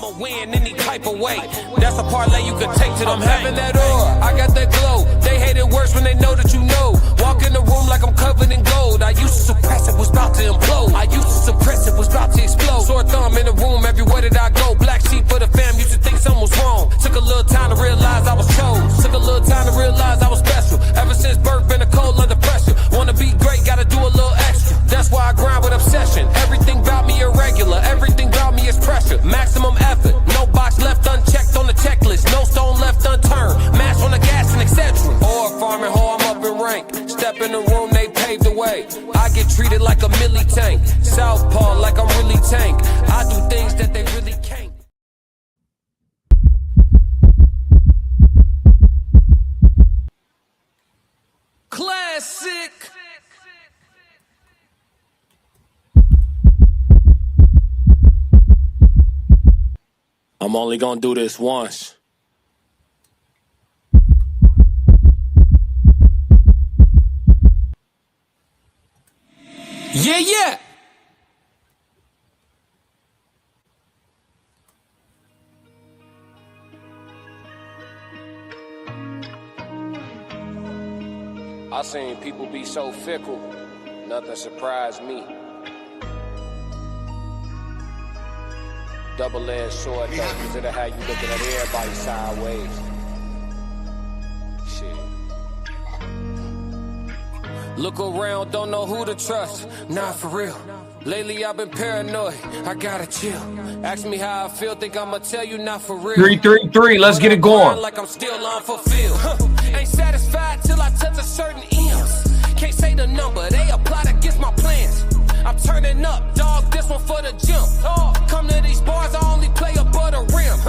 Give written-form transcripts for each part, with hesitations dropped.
I'ma win any type of way. That's a parlay you can take to them. I'm having that aura, I got that glow. They hate it worse when they know that you know. Walk in the room like I'm covered in gold. I used to suppress it, was about to implode. I used to suppress it, was about to explode. Sore thumb in the room everywhere that I go. Black sheep for the fam, used to think something was wrong. Took a little time to realize I was chose. Took a little time to realize I was special. Ever since birth, been a cold under pressure. Wanna be great, gotta do a little extra. That's why I grind with obsession. Everything about me irregular, everything about me is pressure. Maximum effort, no box left unchecked on the checklist. No stone left unturned, mash on the gas and etc. Or farming hoe, I'm up in rank. Step in the room, they paved the way. I get treated like a milli tank. Southpaw like I'm really tank. I do things that they really can't. Classic. I'm only gonna do this once. Yeah. I seen people be so fickle, nothing surprised me. Double-edged sword, though, consider how you looking at everybody sideways. Shit. Look around, don't know who to trust. Nah, for real. Lately I've been paranoid, I gotta chill. Ask me how I feel, think I'ma tell you not for real. 333, let's get it going. Like I'm still unfulfilled. Ain't satisfied till I touch a certain M's. Can't say the number, they apply against my plans. I'm turning up, dog, this one for the gym. Come to these bars, I only play above the rim.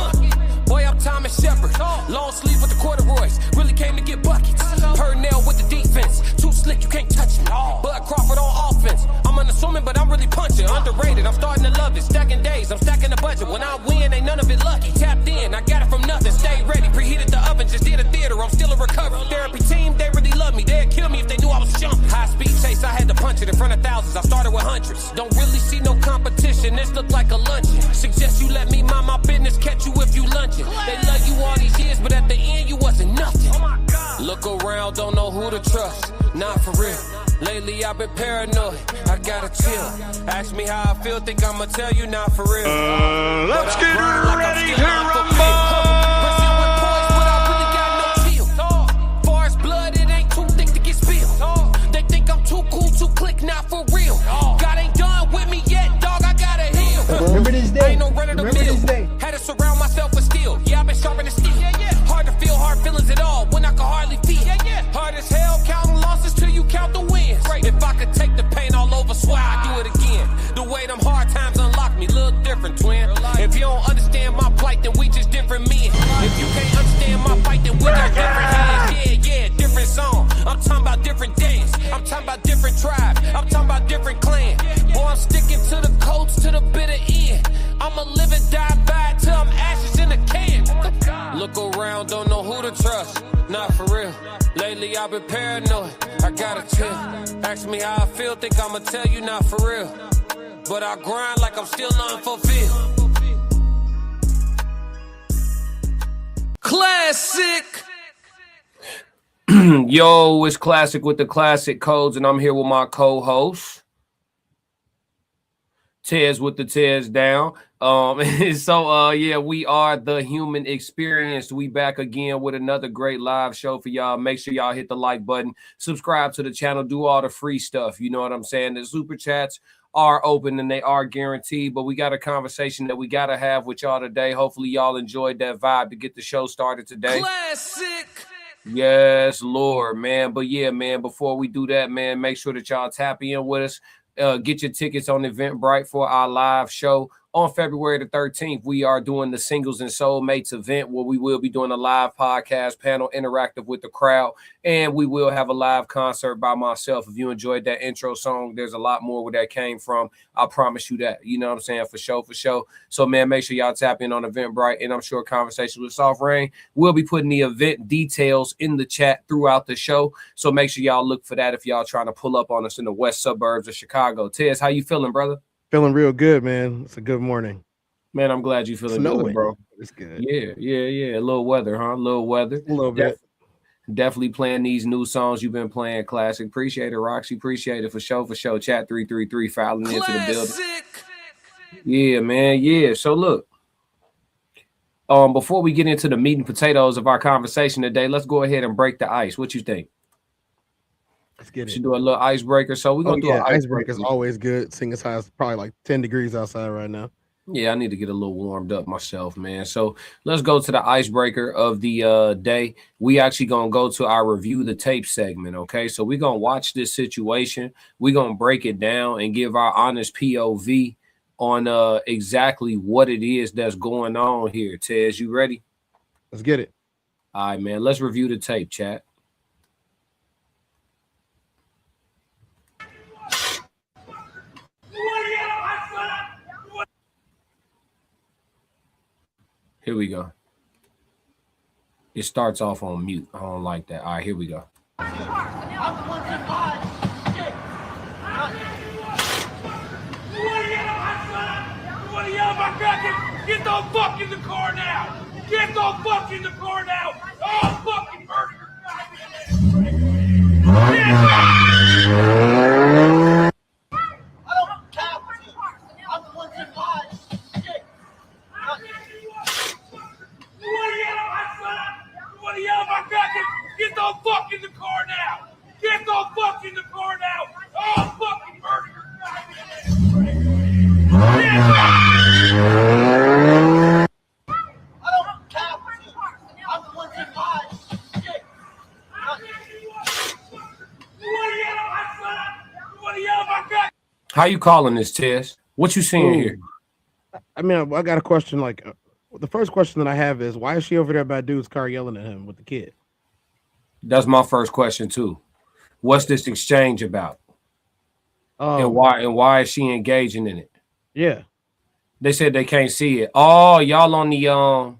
Boy, I'm Thomas Shepard, long sleeve with the corduroys. Really came to get buckets. Purnell with the defense, too slick, you can't touch me. Bud Crawford on offense. I'm unassuming, but I'm really punching. Underrated, I'm starting to love it. Stacking days, I'm stacking the budget. When I win, ain't none of it lucky. Tapped in, I got it from nothing. Stay ready, preheated the oven, just did a theater. I'm still in recovery. Therapy team, they really love me. They'd kill me if they knew I was jumping. High speed chase, I had to punch it in front of thousands. I started with hundreds. Don't really see no competition, this look like a luncheon. Suggest you let me mind my business, catch you if you lunching. They love you all these years, but at the end you wasn't nothing. Look around, don't know who to trust. Not for real. Lately I've been paranoid, I gotta chill. Ask me how I feel, think I'ma tell you not for real. Let's get ready to rumble. Not for real. God ain't done with me yet, dog. I gotta heal. Remember this day. Ain't no run of the mill. Had to surround myself with steel. Yeah, I've been sharper than steel. Hard to feel hard feelings at all when I can hardly feel. Hard as hell counting losses till you count the wins. If I could take the pain all over, swear I'd do it again. The way them hard times unlock me, look different, twin. If you don't understand my plight, then we just different men. If you can't understand my fight, then we got different hands. Yeah, different song. I'm talking about different days. I'm talking about different tribes. I'm talking about different clans. Boy, I'm sticking to the coats to the bitter end. I'ma live and die by it till I'm ashes in a can. Look around, don't know who to trust. Not for real. Lately I've been paranoid, I gotta chill. Ask me how I feel, think I'ma tell you not for real. But I grind like I'm still unfulfilled. Classic. Yo, it's Classic with the Classic Codes, and I'm here with my co-host, Tez with the Tez down. Yeah, we are the Human Experience. We back again with another great live show for y'all. Make sure y'all hit the like button, subscribe to the channel, do all the free stuff. You know what I'm saying? The super chats are open and they are guaranteed, but we got a conversation that we got to have with y'all today. Hopefully y'all enjoyed that vibe to get the show started today. Classic. Yes, Lord, man. But yeah, man, before we do that, man, make sure that y'all tap in with us. Get your tickets on Eventbrite for our live show on February the 13th. We are doing the Singles and Soulmates event where we will be doing a live podcast panel interactive with the crowd, and we will have a live concert by myself. If you enjoyed that intro song, there's a lot more where that came from. I promise you that. You know what I'm saying? For sure. So, man, make sure y'all tap in on Eventbrite, and I'm sure Conversation with Soft Rain will be putting the event details in the chat throughout the show. So make sure y'all look for that if y'all trying to pull up on us in the west suburbs of Chicago. Tez, how you feeling, brother? Feeling real good, man. It's a good morning. Man, I'm glad you feeling good, bro. It's good. Yeah. A little weather, huh? A little weather. A little bit. Definitely playing these new songs you've been playing. Classic. Appreciate it, Roxy. Appreciate it for sure. Chat 333 filing into the building. Yeah, man. Yeah. So look. Before we get into the meat and potatoes of our conversation today, let's go ahead and break the ice. What you think? Let's get it. Should do a little icebreaker. So we're gonna do an icebreaker. Is always good. Seeing as how it's probably like 10 degrees outside right now. Yeah, I need to get a little warmed up myself, man. So let's go to the icebreaker of the day. We actually gonna go to our review the tape segment. Okay, so we're gonna watch this situation. We're gonna break it down and give our honest POV on exactly what it is that's going on here. Tez, you ready? Let's get it. All right, man. Let's review the tape, chat. Here we go. It starts off on mute. I don't like that. All right, here we go. Get the fuck in the car now! Get the fuck in the car now! Oh, fucking murder! I don't count. I'm the one that lies. Shit. You want to yell at my fucking? Get the fuck in the car now! Get the fuck in the car now! Oh, fucking murder! How you calling this, Tess? What you seeing here? I mean, I got a question. Like, the first question that I have is, why is she over there by dude's car yelling at him with the kid? That's my first question too. What's this exchange about? And why is she engaging in it? Yeah, they said they can't see it. Oh, y'all on the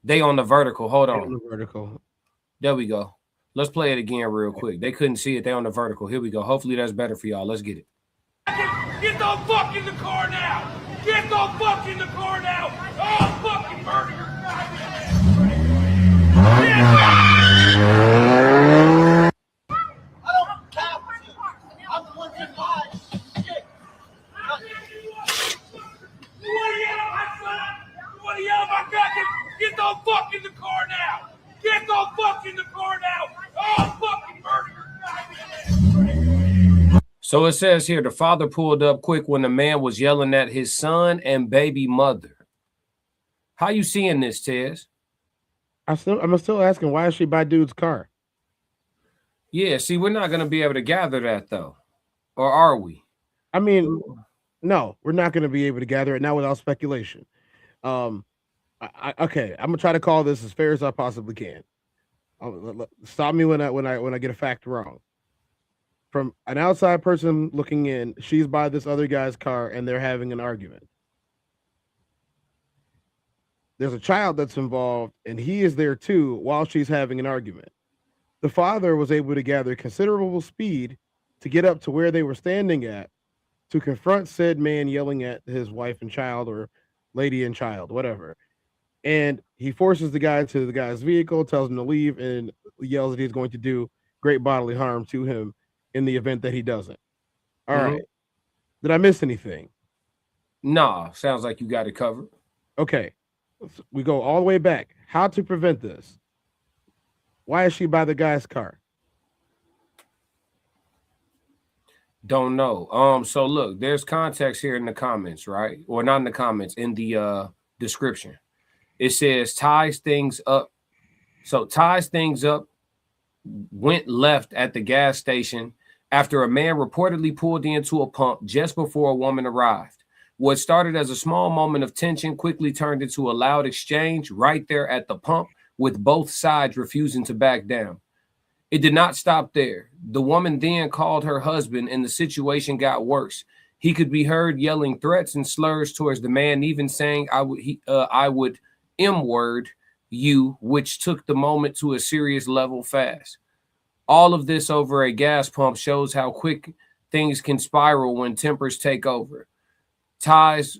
they on the vertical. Hold on. The vertical. There we go. Let's play it again real quick. They couldn't see it. They on the vertical. Here we go. Hopefully that's better for y'all. Let's get it. Get the fuck in the car now! Get the fuck in the car now! Oh, fucking murder! I don't count. I'm the one that lies. Shit. You want to yell at my fucking? Get the fuck in the car now! Get the fuck in the car now! Oh, fucking murder! So it says here, the father pulled up quick when the man was yelling at his son and baby mother. How you seeing this, Tez? I'm still asking, why is she by dude's car? Yeah, see, we're not going to be able to gather that, though. Or are we? I mean, no, we're not going to be able to gather it now without speculation. Okay, I'm going to try to call this as fair as I possibly can. Stop me when I get a fact wrong. From an outside person looking in, she's by this other guy's car and they're having an argument. There's a child that's involved and he is there too while she's having an argument. The father was able to gather considerable speed to get up to where they were standing at to confront said man yelling at his wife and child, or lady and child, whatever. And he forces the guy to the guy's vehicle, tells him to leave, and yells that he's going to do great bodily harm to him in the event that he doesn't. All right. Did I miss anything? Nah, sounds like you got it covered. Okay. We go all the way back. How to prevent this? Why is she by the guy's car? Don't know. So look, there's context here in the comments, right? Or not in the comments, in the description. It says ties things up. So ties things up went left at the gas station after a man reportedly pulled into a pump just before a woman arrived. What started as a small moment of tension quickly turned into a loud exchange right there at the pump, with both sides refusing to back down. It did not stop there. The woman then called her husband and the situation got worse. He could be heard yelling threats and slurs towards the man, even saying, I would M-word you, which took the moment to a serious level fast. All of this over a gas pump shows how quick things can spiral when tempers take over. Ties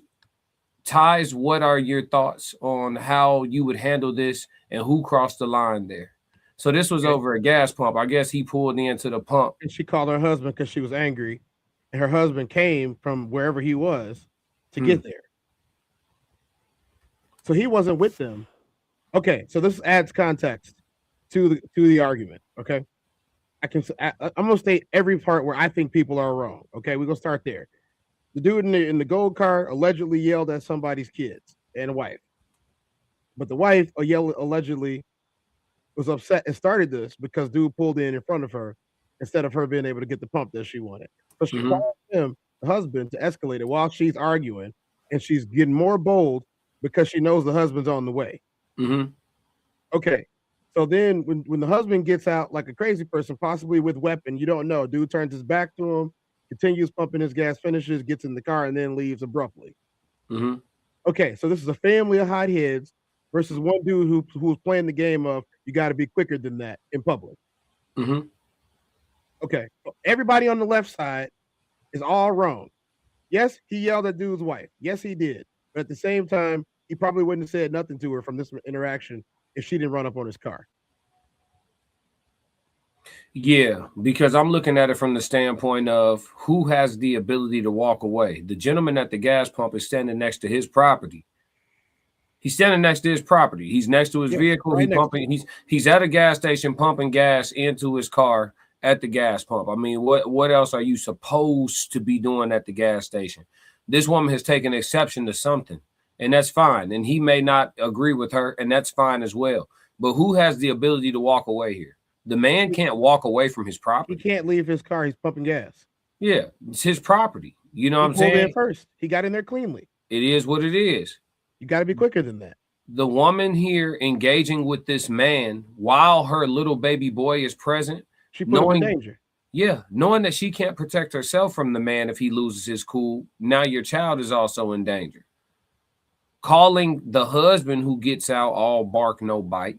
Ties, what are your thoughts on how you would handle this and who crossed the line there? So this was over a gas pump. I guess he pulled into the pump. And she called her husband because she was angry. And her husband came from wherever he was to get there. So he wasn't with them. Okay, so this adds context to the argument. Okay, I'm gonna state every part where I think people are wrong. Okay, we're gonna start there. The dude in the gold car allegedly yelled at somebody's kids and wife, but the wife allegedly was upset and started this because dude pulled in front of her instead of her being able to get the pump that she wanted. So she called him, the husband, to escalate it while she's arguing, and she's getting more bold because she knows the husband's on the way. Okay, so then when the husband gets out like a crazy person, possibly with weapon, you don't know. Dude turns his back to him, continues pumping his gas, finishes, gets in the car, and then leaves abruptly. Okay, so this is a family of hotheads versus one dude who was playing the game of you got to be quicker than that in public. Okay, so everybody on the left side is all wrong. Yes, he yelled at dude's wife. Yes, he did. But at the same time, he probably wouldn't have said nothing to her from this interaction if she didn't run up on his car. Yeah, because I'm looking at it from the standpoint of who has the ability to walk away. The gentleman at the gas pump is standing next to his property. He's standing next to his property. He's next to his vehicle. Right, he's at a gas station pumping gas into his car at the gas pump. I mean, what else are you supposed to be doing at the gas station? This woman has taken exception to something, and that's fine. And he may not agree with her, and that's fine as well. But who has the ability to walk away here? The man can't walk away from his property. He can't leave his car. He's pumping gas. Yeah, it's his property. You know what I'm saying? He pulled in first. He got in there cleanly. It is what it is. You got to be quicker than that. The woman here engaging with this man while her little baby boy is present. She put him in danger. Yeah, knowing that she can't protect herself from the man if he loses his cool. Now your child is also in danger. Calling the husband who gets out all bark, no bite.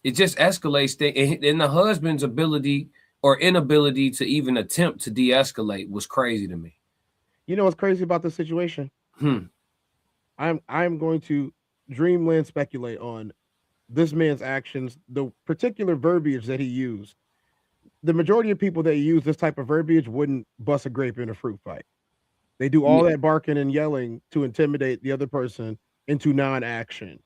It just escalates things. And the husband's ability or inability to even attempt to de-escalate was crazy to me. You know what's crazy about this situation? I'm going to dreamland speculate on this man's actions, the particular verbiage that he used. The majority of people that use this type of verbiage wouldn't bust a grape in a fruit fight. They do all that barking and yelling to intimidate the other person into non-action.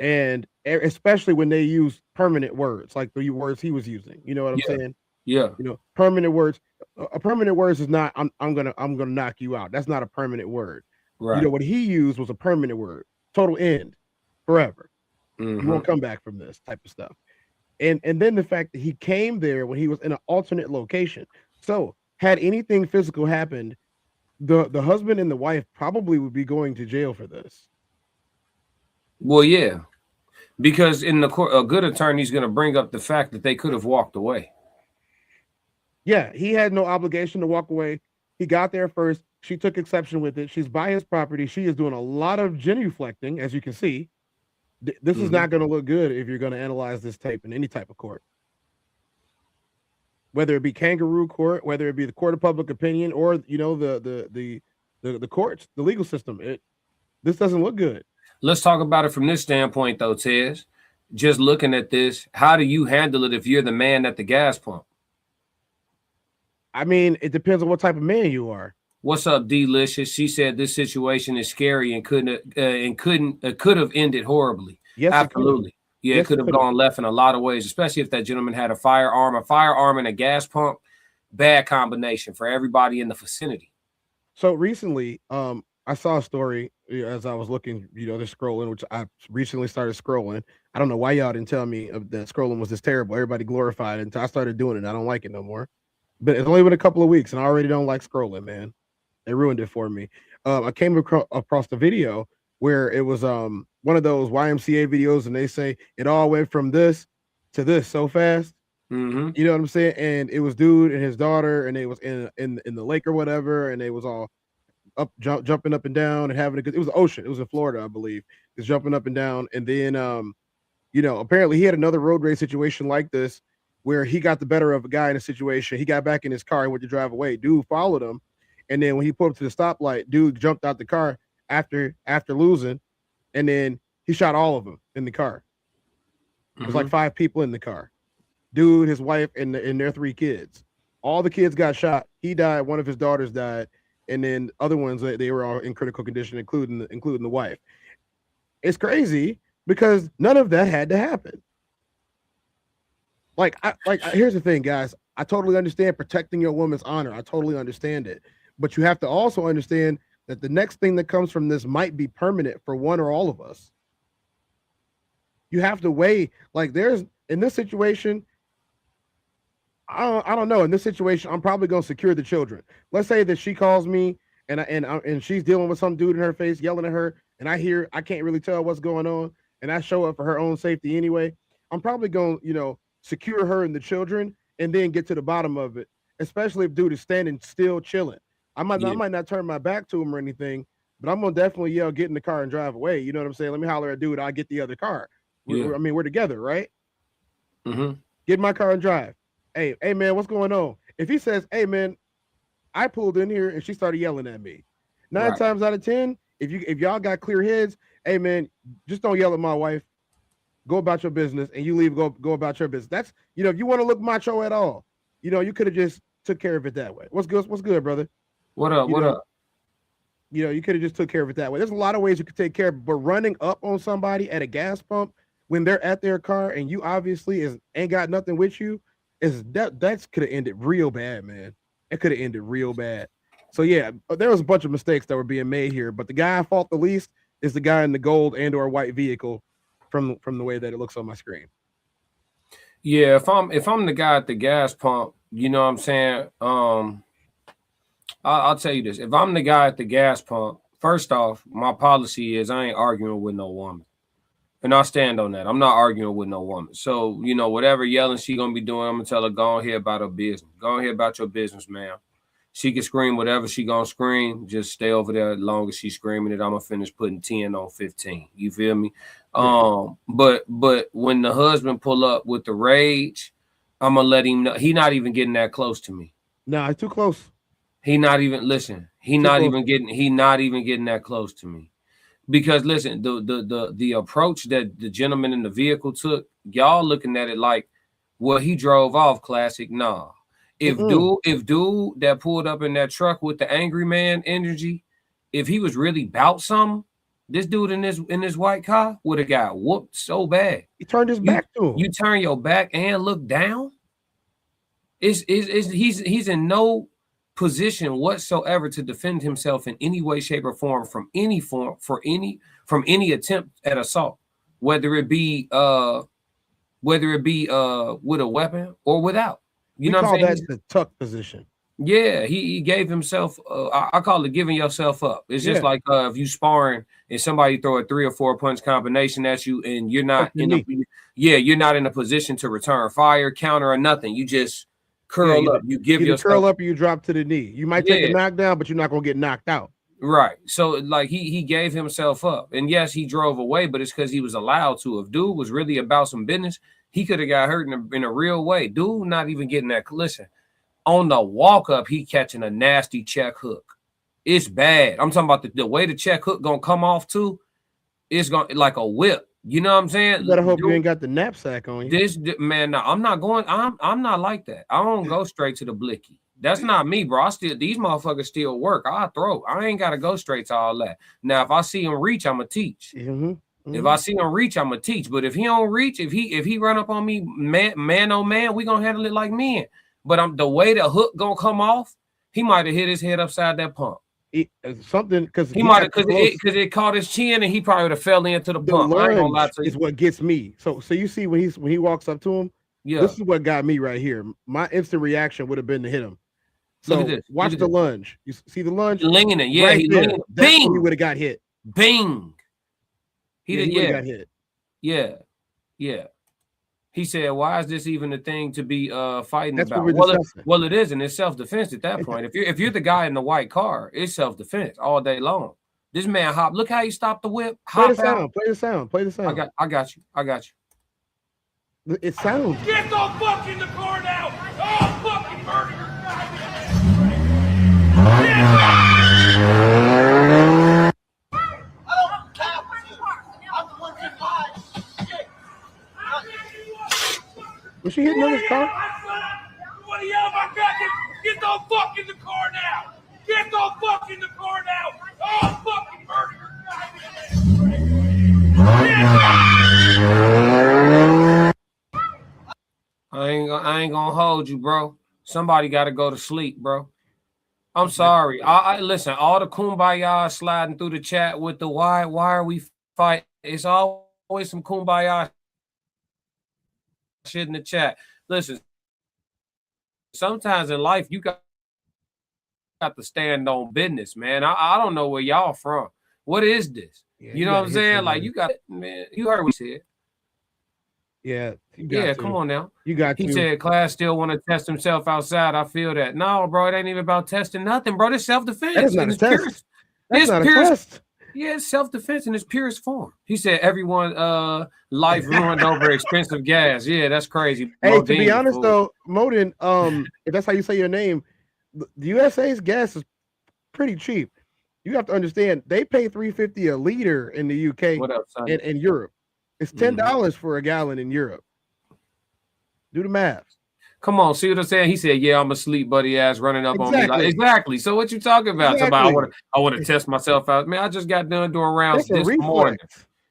And especially when they use permanent words, like the words he was using. You know what I'm saying? Yeah. You know, permanent words. A permanent words is not I'm gonna knock you out. That's not a permanent word. Right. You know what he used was a permanent word. Total end. Forever. You won't come back from this type of stuff. And then the fact that he came there when he was in an alternate location. So had anything physical happened, the husband and the wife probably would be going to jail for this. Well, yeah, because in the court, a good attorney is going to bring up the fact that they could have walked away. Yeah, he had no obligation to walk away. He got there first. She took exception with it. She's by his property. She is doing a lot of genuflecting, as you can see. This is not going to look good if you're going to analyze this tape in any type of court. Whether it be kangaroo court, whether it be the court of public opinion, or the courts, the legal system. This doesn't look good. Let's talk about it from this standpoint, though, Tez. Just looking at this, how do you handle it if you're the man at the gas pump? I mean, it depends on what type of man you are. What's up, Delicious? She said this situation is scary and could have ended horribly. Yes, absolutely. Yeah, it could have gone left in a lot of ways, especially if that gentleman had a firearm and a gas pump. Bad combination for everybody in the vicinity. So recently, I saw a story as I was looking, just scrolling, which I recently started scrolling. I don't know why y'all didn't tell me that scrolling was this terrible. Everybody glorified it until I started doing it. I don't like it no more. But it's only been a couple of weeks, and I already don't like scrolling, man. They ruined it for me. I came across the video where it was one of those YMCA videos, and they say it all went from this to this so fast. You know what I'm saying? And it was dude and his daughter, and they was in the lake or whatever, and they was all jumping up and down and having it was the ocean. It was in Florida, I believe. It's jumping up and down, and then apparently he had another road rage situation like this where he got the better of a guy in a situation. He got back in his car and went to drive away. Dude followed him And then when he pulled up to the stoplight, dude jumped out the car after losing, and then he shot all of them in the car. It was like 5 people in the car. Dude, his wife, and their 3 kids. All the kids got shot. He died. One of his daughters died, and then other ones, they were all in critical condition, including the wife. It's crazy because none of that had to happen. Here's the thing, guys. I totally understand protecting your woman's honor. I totally understand it. But you have to also understand that the next thing that comes from this might be permanent for one or all of us. You have to weigh, there's, in this situation, I don't know. In this situation, I'm probably going to secure the children. Let's say that she calls me and she's dealing with some dude in her face yelling at her, and I can't really tell what's going on, and I show up for her own safety anyway. I'm probably going to, secure her and the children and then get to the bottom of it, especially if dude is standing still chilling. I might not turn my back to him or anything, but I'm going to definitely yell, get in the car and drive away. You know what I'm saying? Let me holler at dude. I'll get the other car. We're together, right? Mm-hmm. Get in my car and drive. Hey, man, what's going on? If he says, hey, man, I pulled in here and she started yelling at me. 9 times out of 10, if y'all got clear heads, hey, man, just don't yell at my wife. Go about your business, and you leave. Go about your business. That's, if you want to look macho at all, you could have just took care of it that way. What's good, brother? What up? You could have just took care of it that way. There's a lot of ways you could take care of it, but running up on somebody at a gas pump when they're at their car and you obviously ain't got nothing with you, that's could have ended real bad, man. It could have ended real bad. So yeah, there was a bunch of mistakes that were being made here, but the guy I fault the least is the guy in the gold and or white vehicle from the way that it looks on my screen. Yeah, if I'm the guy at the gas pump, you know what I'm saying? I'll tell you this. If I'm the guy at the gas pump, first off, my policy is I ain't arguing with no woman. And I'll stand on that. I'm not arguing with no woman. So, whatever yelling she gonna be doing, I'm gonna tell her, go on here about her business. Go on here about your business, ma'am. She can scream whatever she gonna scream. Just stay over there as long as she's screaming it. I'm gonna finish putting 10 on 15. You feel me? But when the husband pull up with the rage, I'm gonna let him know he not even getting that close to me. No, it's too close. He not even getting that close to me. Because listen, the approach that the gentleman in the vehicle took, y'all looking at it like, well, he drove off. Classic. Nah. If dude that pulled up in that truck with the angry man energy, if he was really about something, this dude in this white car would have got whooped so bad. He turned his back to him. You turn your back and look down. He's in no position whatsoever to defend himself in any way, shape, or form from any attempt at assault, whether it be with a weapon or without. You know what I'm saying? That's the tuck position. Yeah, he gave himself. I call it giving yourself up. It's just like if you sparring and somebody throw a 3 or 4 punch combination at you, and you're not you're not in a position to return fire, counter, or nothing. You just curl up. You give yourself curl up, or you drop to the knee. You might take a knockdown, but you're not gonna get knocked out. Right. So like he gave himself up, and yes, he drove away, but it's because he was allowed to. If dude was really about some business, he could have got hurt in a real way. Dude, not even getting that. Listen, on the walk up, he catching a nasty check hook. It's bad. I'm talking about the way the check hook gonna come off too. It's gonna like a whip. You know what I'm saying? You better hope you ain't got the knapsack on you. This man, no, I'm not going. I'm not like that. I don't go straight to the blicky. That's not me, bro. These motherfuckers still work. I throw. I ain't gotta go straight to all that. Now, if I see him reach, I'ma teach. If I see him reach, I'ma teach. But if he don't reach, if he run up on me, man on man, we gonna handle it like men. But the way the hook gonna come off, he might have hit his head upside that pump. Something because he might have because it caught his chin and he probably would have fell into the pump. I ain't gonna lie to you. Is what gets me. So you see when he walks up to him, this is what got me right here. My instant reaction would have been to hit him. So watch the lunge. You see the lunge? Linging it, yeah. Right there. Bing! He would have got hit. Bing! He would have got hit. Yeah. He said, "Why is this even a thing to be fighting That's about?" Well, it isn't. It's self-defense at that point. If you're the guy in the white car, it's self-defense all day long. This man hop. Look how he stopped the whip. Play the sound. I got you. It sounds. Get the fuck in the car now! Oh, fucking murder your goddamn ass! Was she hitting on his car? What do you yell my goddamn? Get the fuck in the car now! Get the fuck in the car now! Oh, fucking murder! I ain't gonna hold you, bro. Somebody got to go to sleep, bro. I'm sorry. I listen. All the kumbaya sliding through the chat with the why are we fighting? It's always some kumbaya shit in the chat. Listen, sometimes in life you got to stand on business, man. I don't know where y'all from. What is this? Yeah, you know what I'm saying? Like you got, man. You heard what we said. Yeah, come on now. You got. He said, "Class still want to test himself outside." I feel that. No, bro, it ain't even about testing nothing, bro. This self-defense. That is not a test. That's not a test. Yeah, it's self-defense in its purest form. He said, "Everyone, life ruined over expensive gas." Yeah, that's crazy. Hey, to be honest though, Modin, if that's how you say your name, the USA's gas is pretty cheap. You have to understand they pay $3.50 a liter in the UK. What up, son? In Europe. It's $10 for a gallon in Europe. Do the math. Come on, see what I'm saying? He said, "Yeah, I'm asleep, buddy ass running up on me." Like, exactly. So what you talking about? Exactly. I want to test myself out. Man, I just got done doing rounds this morning.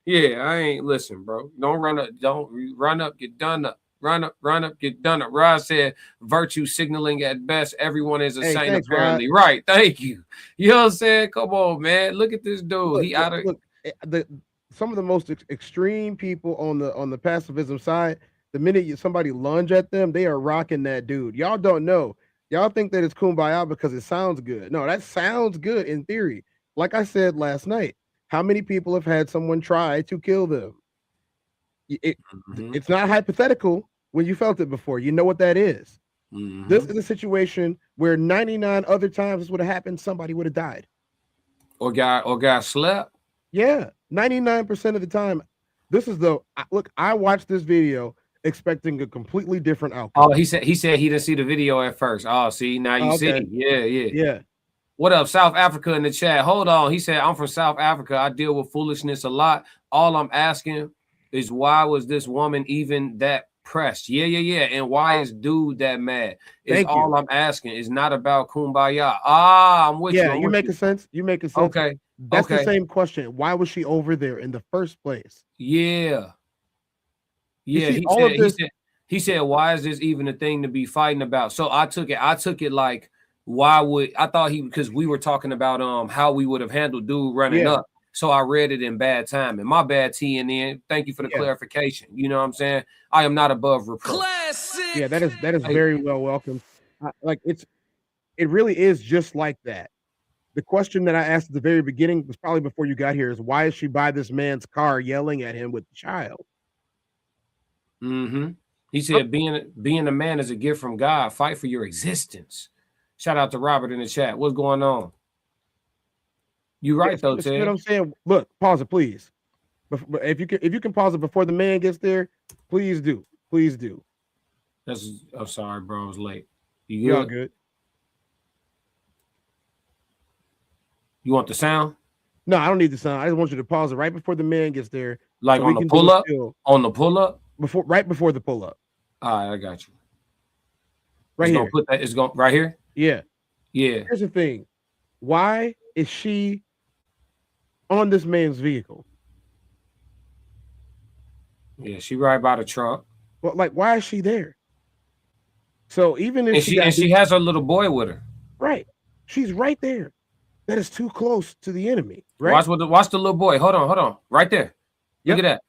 Yeah, I ain't listen, bro. Don't run up, get done up. Run up, get done up. Rod said, "Virtue signaling at best. Everyone is a saint, thanks, apparently." Rod. Right. Thank you. You know what I'm saying? Come on, man. Look at this dude. Some of the most extreme people on the pacifism side, the minute somebody lunge at them, they are rocking that dude. Y'all don't know. Y'all think that it's kumbaya because it sounds good. No, that sounds good in theory. Like I said last night, how many people have had someone try to kill them? It's not hypothetical when you felt it before. You know what that is. This is a situation where 99 other times this would have happened, somebody would have died. Or got slept. Yeah, 99% of the time. This is look. I watched this video expecting a completely different outcome. Oh, he said he didn't see the video at first. Oh, see, now you see. Yeah. What up, South Africa in the chat? Hold on. He said, "I'm from South Africa. I deal with foolishness a lot. All I'm asking is why was this woman even that pressed? Yeah. And why is dude that mad? Is all I'm asking. It's not about kumbaya. I'm with you. You making sense. You making sense. Okay. That's the same question. Why was she over there in the first place? Yeah. He said, why is this even a thing to be fighting about? So I took it like, because we were talking about how we would have handled dude running up. So I read it in bad time. And my bad, TNN. Thank you for the clarification. You know what I'm saying? I am not above reproach. Classic. Yeah, that is very well welcome. It really is just like that. The question that I asked at the very beginning was probably before you got here is why is she by this man's car yelling at him with the child? He said being a man is a gift from God. Fight for your existence. Shout out to Robert in the chat. What's going on? You right though, Ted. You know what I'm saying? Look, pause it, please. If you can pause it before the man gets there, please do. Please do. I'm sorry, bro. I was late. You all good? You want the sound? No, I don't need the sound. I just want you to pause it right before the man gets there. Like on the pull up? On the pull up? Right before the pull up. All right, I got you. Right here. It's going right here? Yeah. Yeah. Here's the thing. Why is she on this man's vehicle? Yeah, she right by the trunk. Well, why is she there? So even if she has her little boy with her. Right. She's right there. That is too close to the enemy. Right. Watch the little boy. Hold on. Right there. Look at that.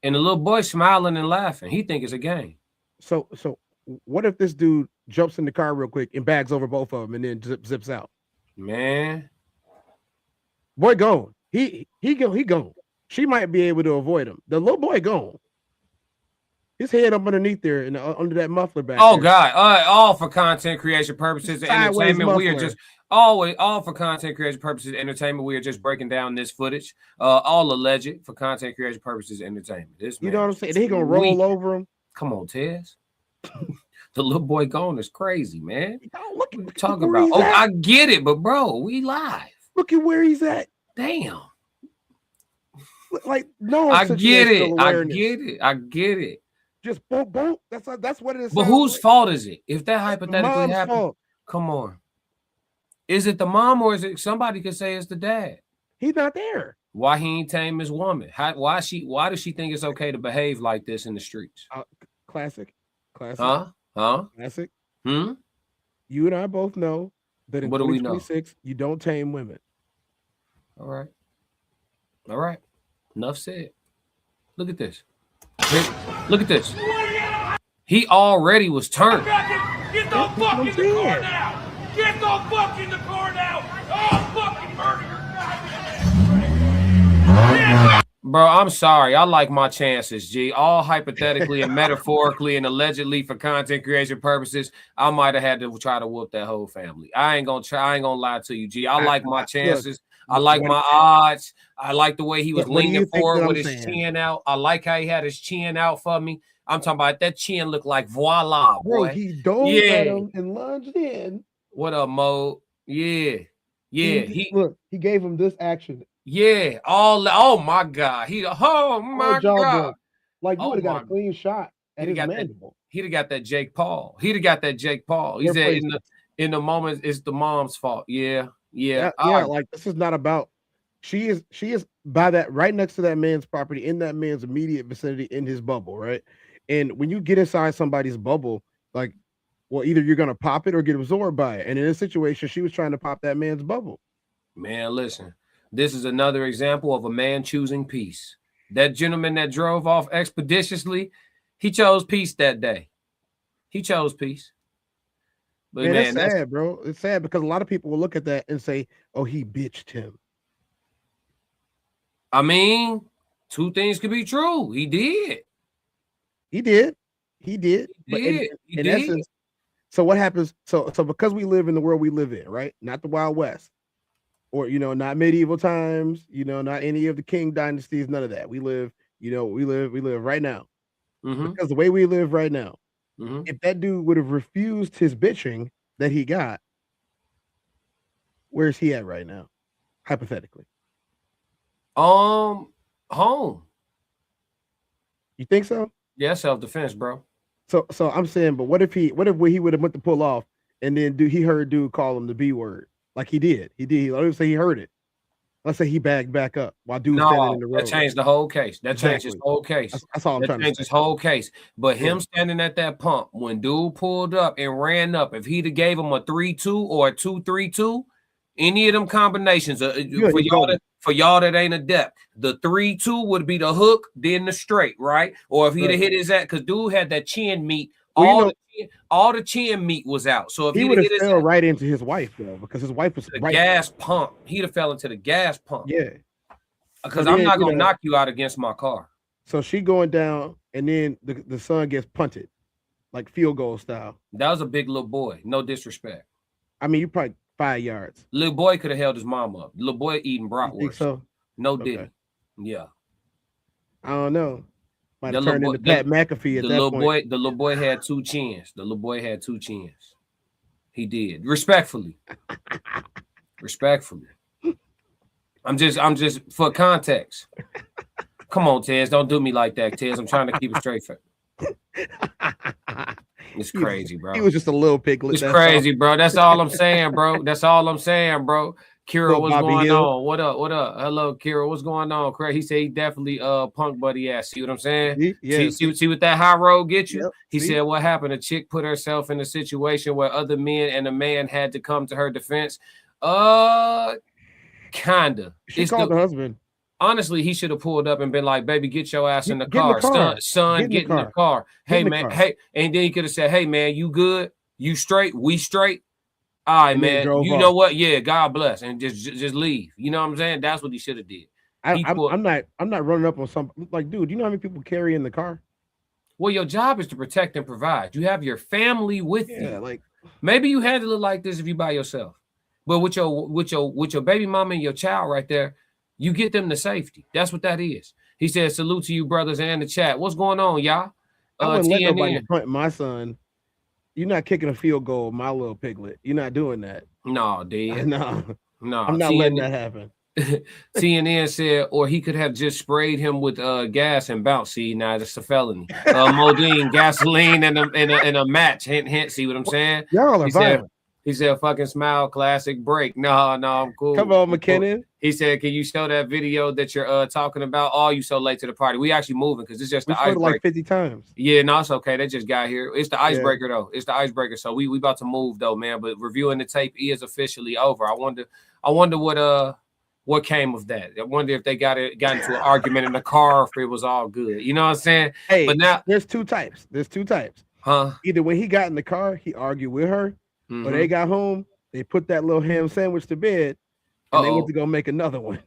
And the little boy smiling and laughing. He think it's a game. So what if this dude jumps in the car real quick and bags over both of them and then zips out? Man. Boy gone. He gone. She might be able to avoid him. The little boy gone. His head up underneath there and under that muffler back. Oh, there. God. All for content creation purposes and entertainment. We are just all for content creation purposes and entertainment. We are just breaking down this footage. All alleged for content creation purposes and entertainment. You know what I'm saying? He gonna roll over him. Come on, Tez. The little boy gone is crazy, man. Look talking about. Oh, I get it, but bro, we live. Look at where he's at. Damn. Like, no, I get it. awareness. I get it. Just boom. That's what it is. But whose fault is it? If that hypothetically Mom's happened, fault. come on. Is it the mom or is it somebody could say it's the dad? He's not there. Why he ain't tame his woman? Why does she think it's okay to behave like this in the streets? Classic. Huh? Classic. You and I both know that in 2026 you don't tame women. All right. Enough said. Look at this. Look at this. He already was turned. Get the fuck in the car now! Get the fuck in the car now! Oh, fucking murder your Bro, I'm sorry. I like my chances, G. All hypothetically and metaphorically and allegedly for content creation purposes, I might have had to try to whoop that whole family. I ain't gonna lie to you, G. I like my chances. I like my odds. I like the way he was leaning forward with his chin out. I like how he had his chin out for me. I'm talking about that chin looked like voila, boy. Bro, he dove at him and lunged in. What up, Mo? Yeah. He gave him this action. Yeah. Oh my God. God. Like you would have got a clean shot at his mandible. He'd have got that Jake Paul. He said in the moment it's the mom's fault. Yeah. Like this is not about. She is by that right next to that man's property in that man's immediate vicinity in his bubble, right? And when you get inside somebody's bubble, like, well, either you're gonna pop it or get absorbed by it. And in this situation, she was trying to pop that man's bubble. Man, listen, this is another example of a man choosing peace. That gentleman that drove off expeditiously, he chose peace that day. He chose peace. But man, that's sad, bro. It's sad because a lot of people will look at that and say, "Oh, he bitched him." I mean, two things could be true. He did. But in essence, so what happens? So because we live in the world we live in, right? Not the Wild West, or not medieval times, not any of the king dynasties, none of that. We live right now. Because the way we live right now, if that dude would have refused his bitching that he got, where's he at right now? Hypothetically. Home. You think so? Yeah, self-defense, bro. So I'm saying, but what if he would have went to pull off and then he heard dude call him the B word? Like he did. Let's say he heard it. Let's say he backed back up while dude standing in the road. That changed the whole case. That changed his whole case. That's all I'm trying to say. Changed his whole case. But him standing at that pump when dude pulled up and ran up, if he'd have gave him a 3-2 or a 2-3-2, any of them combinations for y'all that ain't adept, the 3-2 would be the hook, then the straight, right? Or if he'd have hit his ass, because dude had that chin meat. All the chin meat was out. So if he would have fell right into his wife, though, because his wife was the gas pump. He'd have fell into the gas pump. Yeah. Because I'm not gonna knock you out against my car. So she going down, and then the son gets punted, like field goal style. That was a big little boy. No disrespect. I mean, you probably 5 yards. Little boy could have held his mom up. Little boy eating bratwurst. So? No didn't. Yeah. I don't know. Might have turned into Pat McAfee at that point. The little boy had two chins. He did. Respectfully. I'm just for context. Come on, Tez. Don't do me like that, Tez. I'm trying to keep it straight. It's crazy, bro. He was just a little piglet. It's crazy, bro. That's all I'm saying, bro. Kira, what's going on? What up? Hello, Kira. What's going on? Craig, he said he definitely punk buddy ass. See what I'm saying? See what that high road get you? Yep. He said what happened? A chick put herself in a situation where other men and a man had to come to her defense. Kinda. She called the husband. Honestly, he should have pulled up and been like, "Baby, get your ass in the car. Son, get in the car. Hey, man, hey." And then he could have said, "Hey, man, you good? You straight? We straight? All right, man. You know what? Yeah, God bless, and just leave. You know what I'm saying? That's what he should have did." I'm not running up on something like, dude. You know how many people carry in the car? Well, your job is to protect and provide. You have your family with you. Like maybe you handle it like this if you by yourself, but with your baby mama and your child right there, you get them to safety. That's what that is. He said, "Salute to you, brothers, and the chat. What's going on, y'all?" I wouldn't let nobody punt my son. You're not kicking a field goal, my little piglet. You're not doing that. No, dude. No. No, I'm not letting that happen. CNN said, or he could have just sprayed him with gas and bounce. See, now that's a felony. Modine, gasoline, and a match. Hint. See what I'm saying? Y'all are violent. He said, "Fucking smile, classic break." No, I'm cool. Come on, McKinnon. Cool. He said, "Can you show that video that you're talking about? Oh, you so late to the party. We actually moving because it's just the icebreaker. Like 50 times. Yeah, no, it's okay. They just got here. It's the icebreaker though. It's the icebreaker. So we about to move though, man. But reviewing the tape is officially over. I wonder what came of that. I wonder if they got into an argument in the car, or if it was all good. You know what I'm saying? Hey, but now there's two types. Huh? Either when he got in the car, he argued with her, or they got home, they put that little ham sandwich to bed, and they went to go make another one.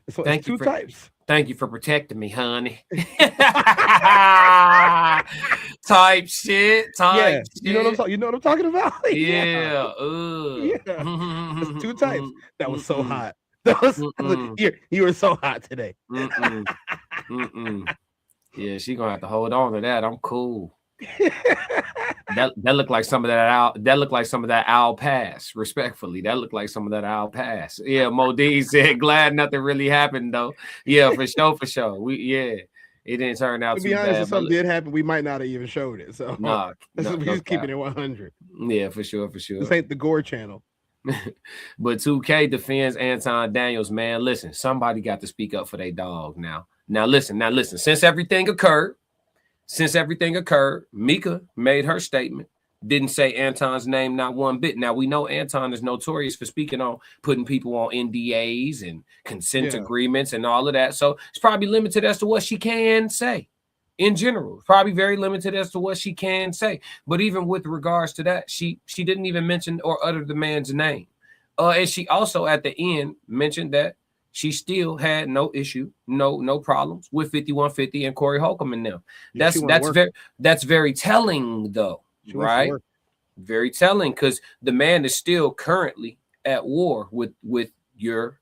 So it's two types. Thank you for protecting me, honey. Type shit. You know what I'm talking about? Yeah. It's two types. That was so hot. You were so hot today. Yeah, she gonna have to hold on to that. I'm cool. that looked like some of that owl pass. Respectfully, that looked like some of that owl pass. Yeah, Modine said, "Glad nothing really happened though." Yeah, for sure. It didn't turn out to be honest. If something did happen, we might not have even showed it. So we're just keeping it 100. Yeah, for sure. This ain't the Gore channel. But 2K defends Anton Daniels, man. Listen, somebody got to speak up for their dog now. Now listen. Since everything occurred, Mika made her statement. Didn't say Anton's name not one bit. Now we know Anton is notorious for speaking on putting people on NDAs and consent agreements and all of that. So it's probably limited as to what she can say. In general, probably very limited as to what she can say. But even with regards to that, she didn't even mention or utter the man's name. And she also at the end mentioned that she still had no issue, no problems with 5150 and Corey Holcomb and them. That's very telling though, right? Very telling, because the man is still currently at war with your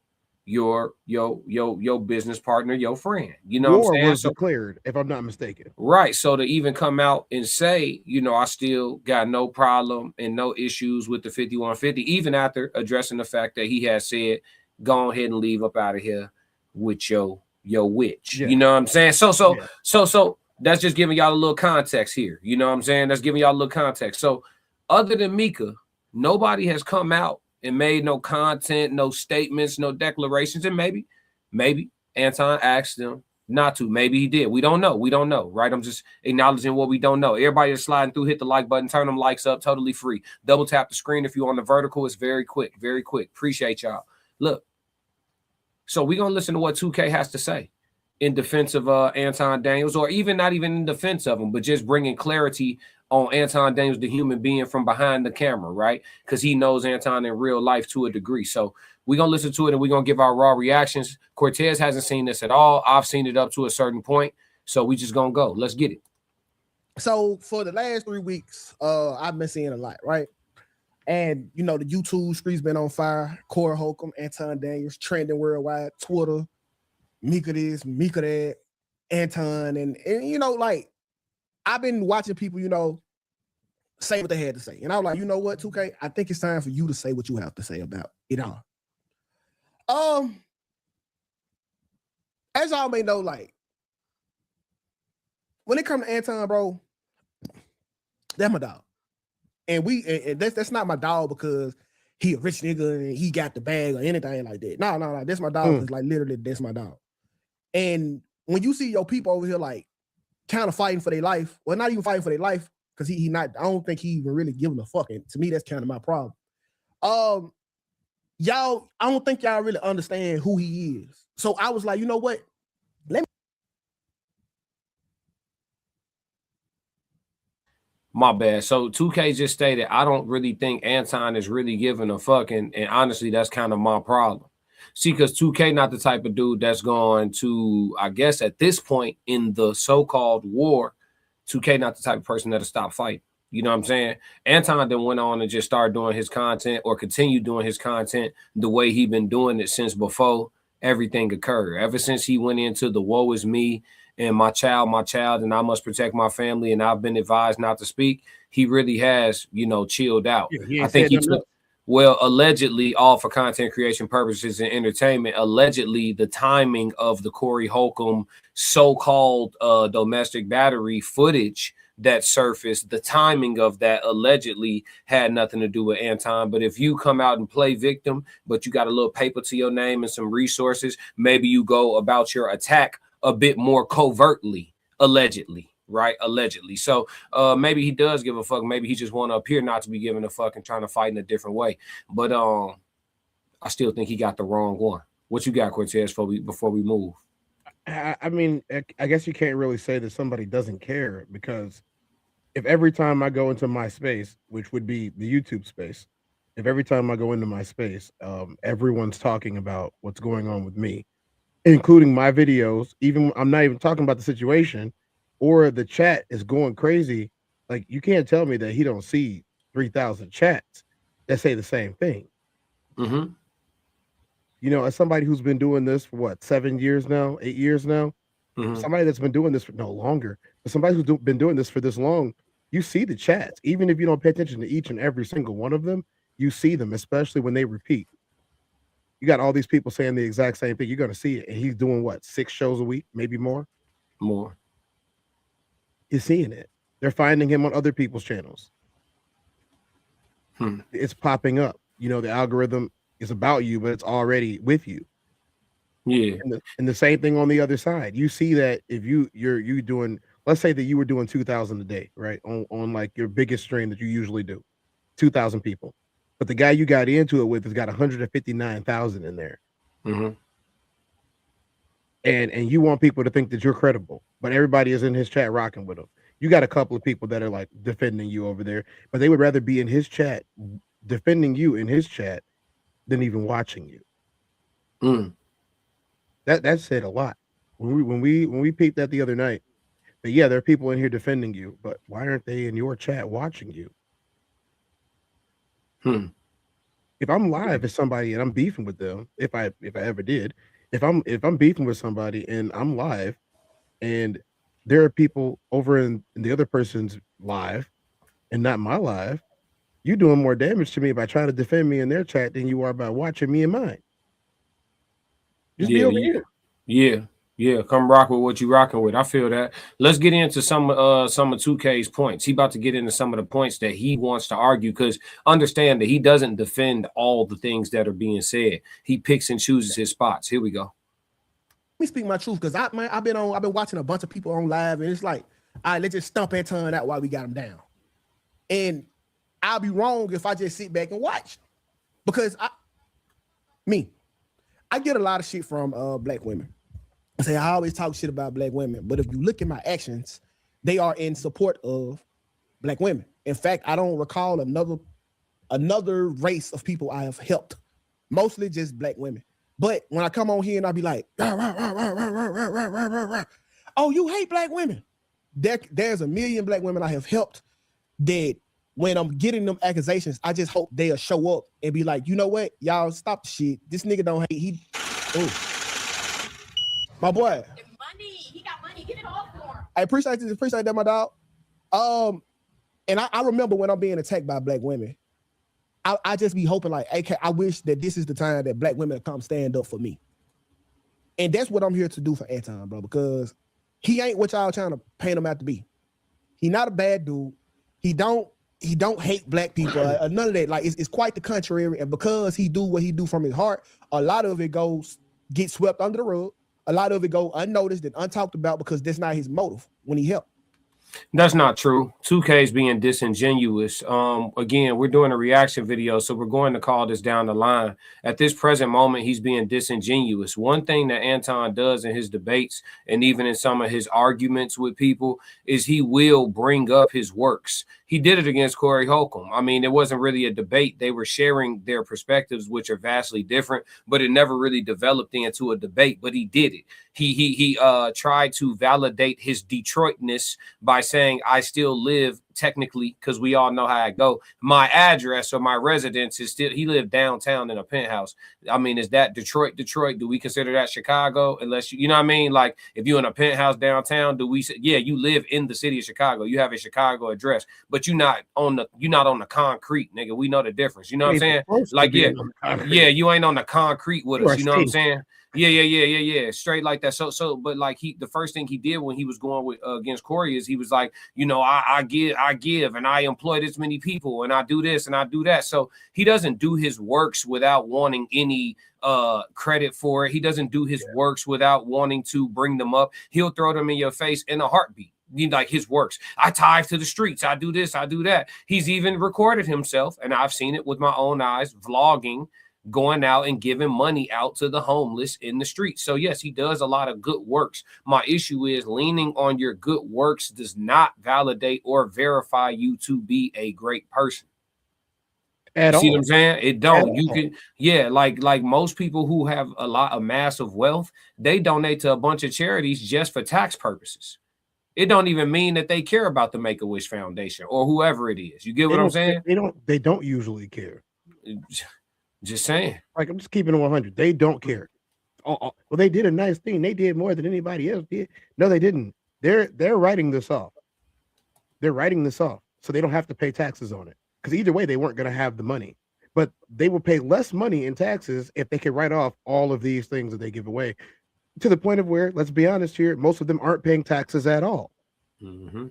business partner, your friend. You know what I'm saying? Was declared, if I'm not mistaken. Right. So to even come out and say, I still got no problem and no issues with the 5150, even after addressing the fact that he has said, go ahead and leave up out of here with your witch. You know what I'm saying? So that's just giving y'all a little context here. You know what I'm saying? That's giving y'all a little context. So other than Mika, nobody has come out and made no content, no statements, no declarations. And maybe Anton asked them not to. Maybe he did. We don't know, right? I'm just acknowledging what we don't know. Everybody is sliding through, hit the like button, turn them likes up, totally free. Double tap the screen if you're on the vertical. It's very quick. Appreciate y'all. Look, so we're going to listen to what 2K has to say in defense of Anton Daniels, or even not even in defense of him, but just bringing clarity on Anton Daniels, the human being from behind the camera, right? Because he knows Anton in real life to a degree. So we're going to listen to it and we're going to give our raw reactions. Cortez hasn't seen this at all. I've seen it up to a certain point. So we just going to go. Let's get it. So for the last 3 weeks, I've been seeing a lot, right? And, the YouTube streets been on fire. Corey Holcomb, Anton Daniels, trending worldwide, Twitter, Mika this, Mika that, Anton. And I've been watching people, say what they had to say. And I was like, you know what, 2K? I think it's time for you to say what you have to say about it all. As y'all may know, when it comes to Anton, bro, that's my dog. And that's not my dog because he a rich nigga and he got the bag or anything like that. No. That's my dog. It's literally that's my dog. And when you see your people over here kind of fighting for their life, well, not even fighting for their life, because he not. I don't think he even really giving a fuck. And to me, that's kind of my problem. Y'all, I don't think y'all really understand who he is. So I was like, you know what? My bad. So 2K just stated, I don't really think Anton is really giving a fuck. And honestly, that's kind of my problem. See, because 2K not the type of dude that's going to, I guess at this point in the so-called war, 2K not the type of person that'll stop fighting. You know what I'm saying? Anton then went on and just started doing his content or continued doing his content the way he been doing it since before everything occurred. Ever since he went into the woe is me and my child, and I must protect my family, and I've been advised not to speak, he really has, chilled out. Yeah, I think he took Well, allegedly, all for content creation purposes and entertainment, allegedly the timing of the Corey Holcomb so-called domestic battery footage that surfaced, the timing of that allegedly had nothing to do with Anton. But if you come out and play victim, but you got a little paper to your name and some resources, maybe you go about your attack a bit more covertly, allegedly. Right, allegedly. So maybe he does give a fuck. Maybe he just want to appear not to be giving a fuck and trying to fight in a different way. But I still think he got the wrong one. What you got, Cortez, before we move? I mean, I guess you can't really say that somebody doesn't care, because if every time I go into my space, which would be the YouTube space, if every time I go into my space, everyone's talking about what's going on with me, including my videos, even I'm not even talking about the situation, or the chat is going crazy, like, you can't tell me that he don't see 3,000 chats that say the same thing. Mm-hmm. You know, as somebody who's been doing this for what, 7 years now, 8 years now, somebody that's been doing this for no longer, but somebody who's been doing this for this long, you see the chats. Even if you don't pay attention to each and every single one of them, you see them, especially when they repeat. You got all these people saying the exact same thing. You're going to see it. And he's doing what, 6 shows a week, maybe more? More. You're seeing it. They're finding him on other people's channels. It's popping up. You know, the algorithm is about you, but it's already with you. Yeah. And the same thing on the other side. You see that if you're doing, let's say that you were doing 2,000 a day, right? On like your biggest stream that you usually do, 2,000 people. But the guy you got into it with has got 159,000 in there. Mm-hmm. And you want people to think that you're credible, but everybody is in his chat rocking with him. You got a couple of people that are like defending you over there, but they would rather be in his chat, defending you in his chat, than even watching you. That said a lot. When we peeped that the other night, but yeah, there are people in here defending you, but why aren't they in your chat watching you? If I'm live as somebody and I'm beefing with them, if I ever did, if I'm beefing with somebody and I'm live, and there are people over in the other person's live and not my live, you're doing more damage to me by trying to defend me in their chat than you are by watching me in mine. Just be over here. Yeah. Come rock with what you rocking with. I feel that. Let's get into some of 2K's points. He about to get into some of the points that he wants to argue, because understand that he doesn't defend all the things that are being said. He picks and chooses his spots. Here we go. Let me speak my truth, because I've been watching a bunch of people on live, and it's like, all right, let's just stump Anton out while we got him down. And I'll be wrong if I just sit back and watch, because I get a lot of shit from black women. I say I always talk shit about black women, but if you look at my actions, they are in support of black women. In fact, I don't recall another race of people I have helped, mostly just black women. But when I come on here and I be like, rah, rah, rah, rah, rah, rah, rah, rah, rah, rah, rah. Oh, you hate black women. There's a million black women I have helped that when I'm getting them accusations, I just hope they'll show up and be like, you know what? Y'all stop the shit. This nigga don't hate. My boy. Money. He got money. Get it off for him. I appreciate that, my dog. And I remember when I'm being attacked by black women, I just be hoping like, hey, I wish that this is the time that black women come stand up for me. And that's what I'm here to do for Anton, bro, because he ain't what y'all trying to paint him out to be. He not a bad dude. He don't hate black people. None of that. Like it's quite the contrary. And because he do what he do from his heart, a lot of it gets swept under the rug. A lot of it go unnoticed and untalked about because that's not his motive when he helped. That's not true. 2K is being disingenuous. Again, we're doing a reaction video, so we're going to call this down the line. At this present moment, he's being disingenuous. One thing that Anton does in his debates and even in some of his arguments with people is he will bring up his works. He did it against Corey Holcomb. I mean, it wasn't really a debate. They were sharing their perspectives, which are vastly different, but it never really developed into a debate, but he did it. He tried to validate his Detroitness by by saying I still live technically, because we all know how I go. My address or my residence is still, he lived downtown in a penthouse. I mean, is that Detroit? Do we consider that Chicago? Unless you know what I mean? Like if you're in a penthouse downtown, do we say, yeah, you live in the city of Chicago. You have a Chicago address, but you're not on the concrete, nigga. We know the difference. You know what I'm saying? Like, yeah, you ain't on the concrete with us. You know what I'm saying? Yeah. Straight like that. So, but like the first thing he did when he was going with against Corey is he was like, you know, I give, and I employ this many people, and I do this and I do that. So he doesn't do his works without wanting any credit for it. He doesn't do his works without wanting to bring them up. He'll throw them in your face in a heartbeat. Like his works. I tithe to the streets. I do this. I do that. He's even recorded himself, and I've seen it with my own eyes, vlogging, going out and giving money out to the homeless in the streets. So yes, he does a lot of good works. My issue is leaning on your good works does not validate or verify you to be a great person. See what I'm saying? It don't. You can, yeah, like most people who have a massive wealth, they donate to a bunch of charities just for tax purposes. It don't even mean that they care about the Make-A-Wish Foundation or whoever it is. You get what I'm saying? They don't usually care. Just saying. Like, I'm just keeping it 100. They don't care. Well, they did a nice thing. They did more than anybody else did. No, they didn't. They're writing this off. They're writing this off so they don't have to pay taxes on it. Because either way, they weren't going to have the money. But they will pay less money in taxes if they can write off all of these things that they give away. To the point of where, let's be honest here, most of them aren't paying taxes at all. Mm-hmm.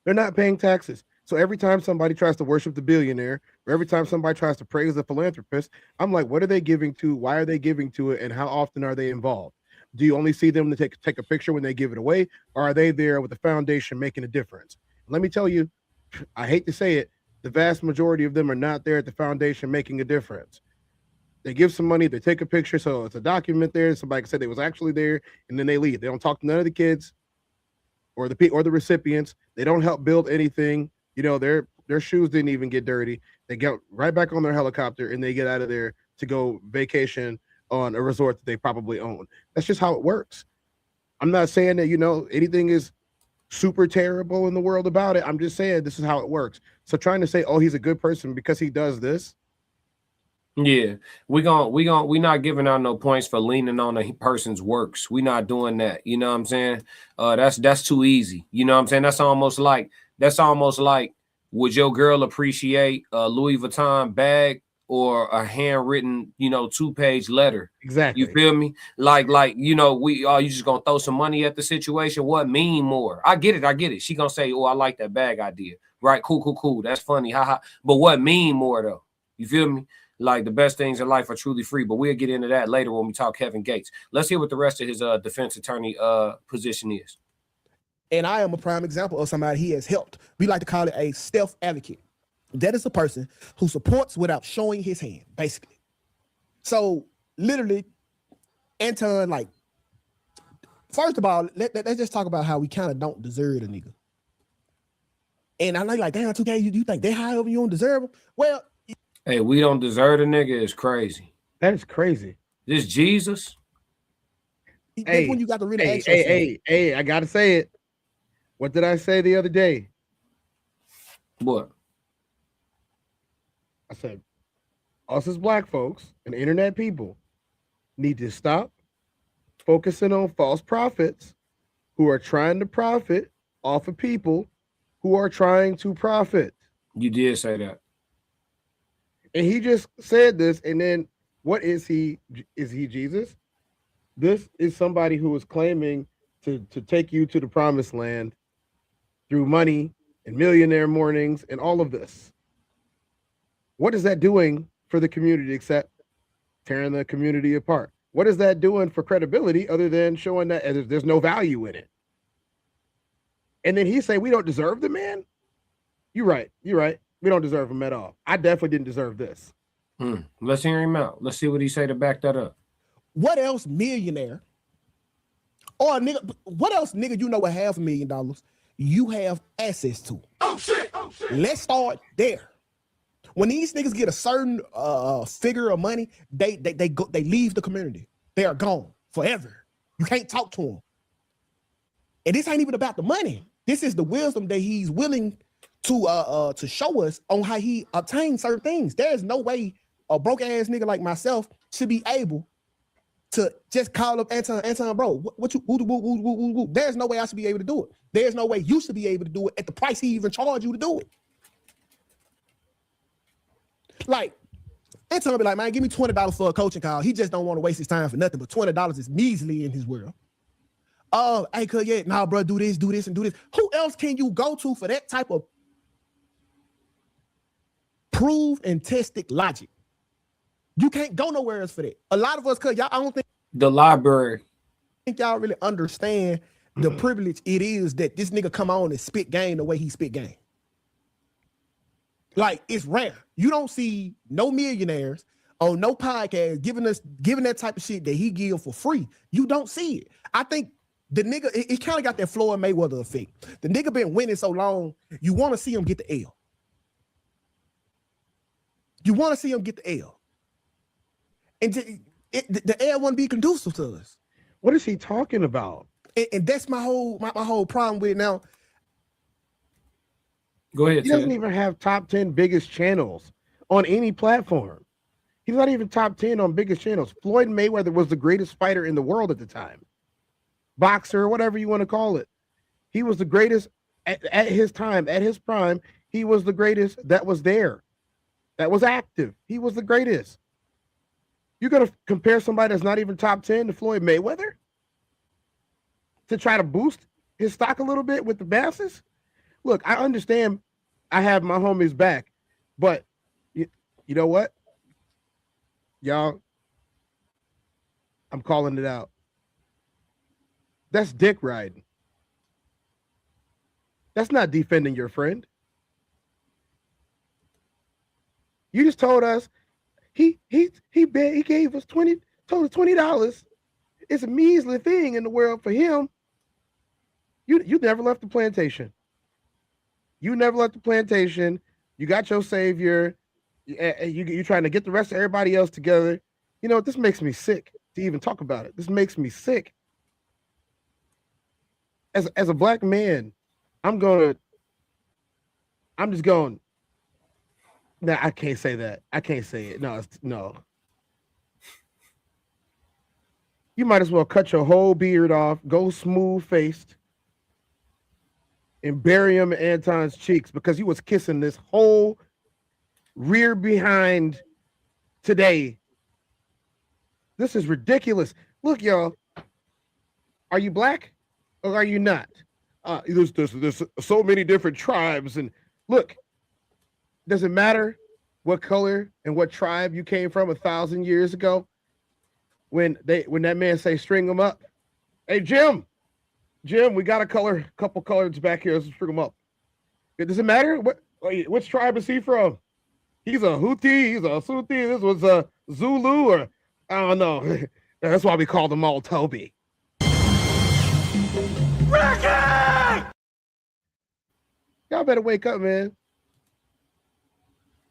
They're not paying taxes. So every time somebody tries to worship the billionaire, or every time somebody tries to praise the philanthropist, I'm like, what are they giving to? Why are they giving to it? And how often are they involved? Do you only see them to take a picture when they give it away? Or are they there with the foundation making a difference? Let me tell you, I hate to say it, the vast majority of them are not there at the foundation making a difference. They give some money, they take a picture, so it's a document there. Somebody can say they was actually there, and then they leave. They don't talk to none of the kids or the recipients. They don't help build anything. You know, their shoes didn't even get dirty. They get right back on their helicopter and they get out of there to go vacation on a resort that they probably own. That's just how it works. I'm not saying that, you know, anything is super terrible in the world about it. I'm just saying this is how it works. So trying to say, oh, he's a good person because he does this. Yeah, we not giving out no points for leaning on a person's works. We not doing that. You know what I'm saying? That's too easy. You know what I'm saying? That's almost like would your girl appreciate a Louis Vuitton bag or a handwritten, 2-page letter? Exactly. You feel me? Like, you just gonna throw some money at the situation? What mean more? I get it. She gonna say, oh, I like that bag idea. Right? Cool. That's funny. Haha. But what mean more though? You feel me? Like, the best things in life are truly free, but we'll get into that later when we talk Kevin Gates. Let's hear what the rest of his defense attorney position is. And I am a prime example of somebody he has helped. We like to call it a stealth advocate. That is a person who supports without showing his hand, basically. So literally, Anton, like, first of all, let's just talk about how we kind of don't deserve a nigga. And I'm like, damn, 2K, you think they high over you don't deserve him? Well, hey, we don't deserve a nigga is crazy. That is crazy. This Jesus. That's when you got to really ask yourself. Hey, I gotta say it. What did I say the other day? What? I said, us as black folks and internet people need to stop focusing on false prophets who are trying to profit off of people who are trying to profit. You did say that. And he just said this, and then what is he? Is he Jesus? This is somebody who is claiming to take you to the promised land through money and millionaire mornings and all of this. What is that doing for the community except tearing the community apart? What is that doing for credibility other than showing that there's no value in it? And then he say, we don't deserve the man? You're right. We don't deserve him at all. I definitely didn't deserve this. Let's hear him out. Let's see what he say to back that up. What else millionaire or nigga, what else nigga you know with $500,000 you have access to? Oh shit. Let's start there. When these niggas get a certain figure of money, they leave the community. They are gone forever. You can't talk to them. And this ain't even about the money. This is the wisdom that he's willing to show us on how he obtained certain things. There's no way a broke ass nigga like myself should be able to just call up Anton, bro. What you woo. There's no way I should be able to do it. There's no way you should be able to do it at the price he even charged you to do it. Like, Anton be like, man, give me $20 for a coaching call. He just don't want to waste his time for nothing, but $20 is measly in his world. Oh, hey, nah, bro, do this, and do this. Who else can you go to for that type of proved and tested logic? You can't go nowhere else for that. A lot of us, cause y'all, I don't think the library. think y'all really understand the privilege it is that this nigga come on and spit game the way he spit game. Like, it's rare. You don't see no millionaires on no podcast giving that type of shit that he give for free. You don't see it. I think the nigga, it kind of got that Floyd Mayweather effect. The nigga been winning so long, you want to see him get the L. You want to see him get the L. And the L wouldn't be conducive to us. What is he talking about? And that's my whole problem with it now. Go ahead. He doesn't even have top 10 biggest channels on any platform. He's not even top 10 on biggest channels. Floyd Mayweather was the greatest fighter in the world at the time. Boxer, whatever you want to call it. He was the greatest at his time, at his prime. He was the greatest that was there, that was active. He was the greatest. You're going to compare somebody that's not even top 10 to Floyd Mayweather to try to boost his stock a little bit with the masses? Look, I understand I have my homies back, but you know what? Y'all, I'm calling it out. That's dick riding. That's not defending your friend. You just told us he gave us told us $20. It's a measly thing in the world for him. You never left the plantation. You never left the plantation. You got your savior. You're trying to get the rest of everybody else together. You know, this makes me sick to even talk about it. This makes me sick. As a black man, I'm just going. No, I can't say that. I can't say it. No. You might as well cut your whole beard off, go smooth faced, and bury him in Anton's cheeks because he was kissing this whole rear behind today. This is ridiculous. Look, y'all, are you black or are you not? There's so many different tribes, and look, does it matter what color and what tribe you came from 1,000 years ago? When that man say string them up, hey Jim, we got a couple colors back here. Let's string them up. Does it matter which tribe is he from? He's a Houthi, he's a Suthi. This was a Zulu, or I don't know. That's why we called them all Toby. Ricky! Y'all better wake up, man.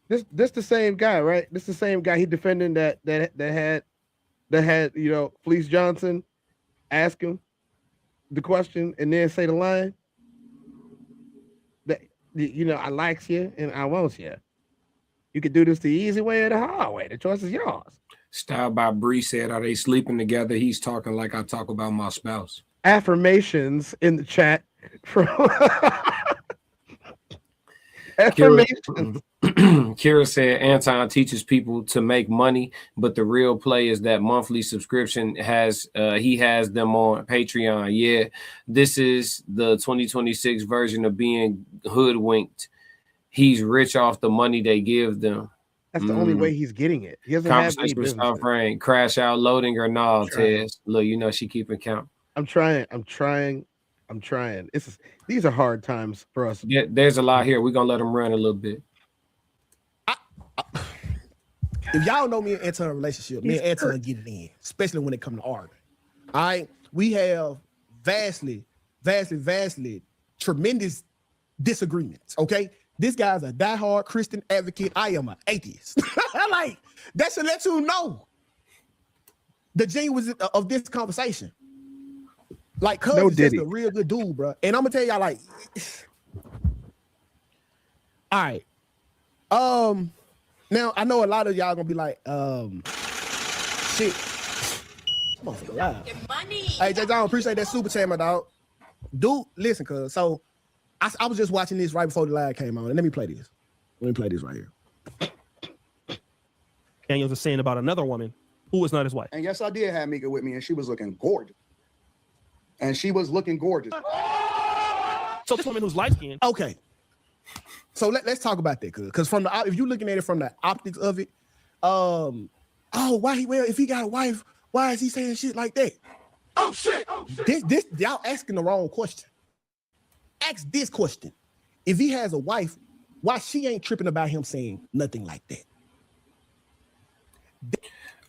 This the same guy, right? This the same guy he defending that had Fleece Johnson ask him the question and then say the line that I likes you and I wants you. You could do this the easy way or the hard way. The choice is yours. Style by Bree said, are they sleeping together? He's talking like I talk about my spouse. Affirmations in the chat from affirmations. Kira said Anton teaches people to make money, but the real play is that monthly subscription he has them on Patreon. Yeah, this is the 2026 version of being hoodwinked. He's rich off the money they give them. That's the only way he's getting it. He doesn't Conversation with South Rain. Crash out loading or no, Tez. Look, she keeping count. I'm trying. These are hard times for us. Yeah, there's a lot here. We're gonna let them run a little bit. If y'all know me and Anton relationship, me and Anton get it in, especially when it comes to art. All right, we have vastly tremendous disagreements. Okay, this guy's a diehard Christian advocate. I am an atheist. Like, that should let you know the genuineness of this conversation. Like, cuz No is just Diddy. a real good dude, bro. And I'm gonna tell y'all, like, all right. Now I know a lot of y'all gonna be like, shit. Motherfucker loud. Get money. Hey, Jay John, appreciate that super chat, my dog. Dude, listen, cuz. So I was just watching this right before the live came on. And let me play this. Let me play this right here. Daniels is saying about another woman who was not his wife. And yes, I did have Mika with me, and she was looking gorgeous. And she was looking gorgeous. So this woman who's light skinned. Okay. So let's talk about that, because from the if you're looking at it from the optics of it, if he got a wife, why is he saying shit like that? Oh shit! This y'all asking the wrong question. Ask this question: if he has a wife, why she ain't tripping about him saying nothing like that?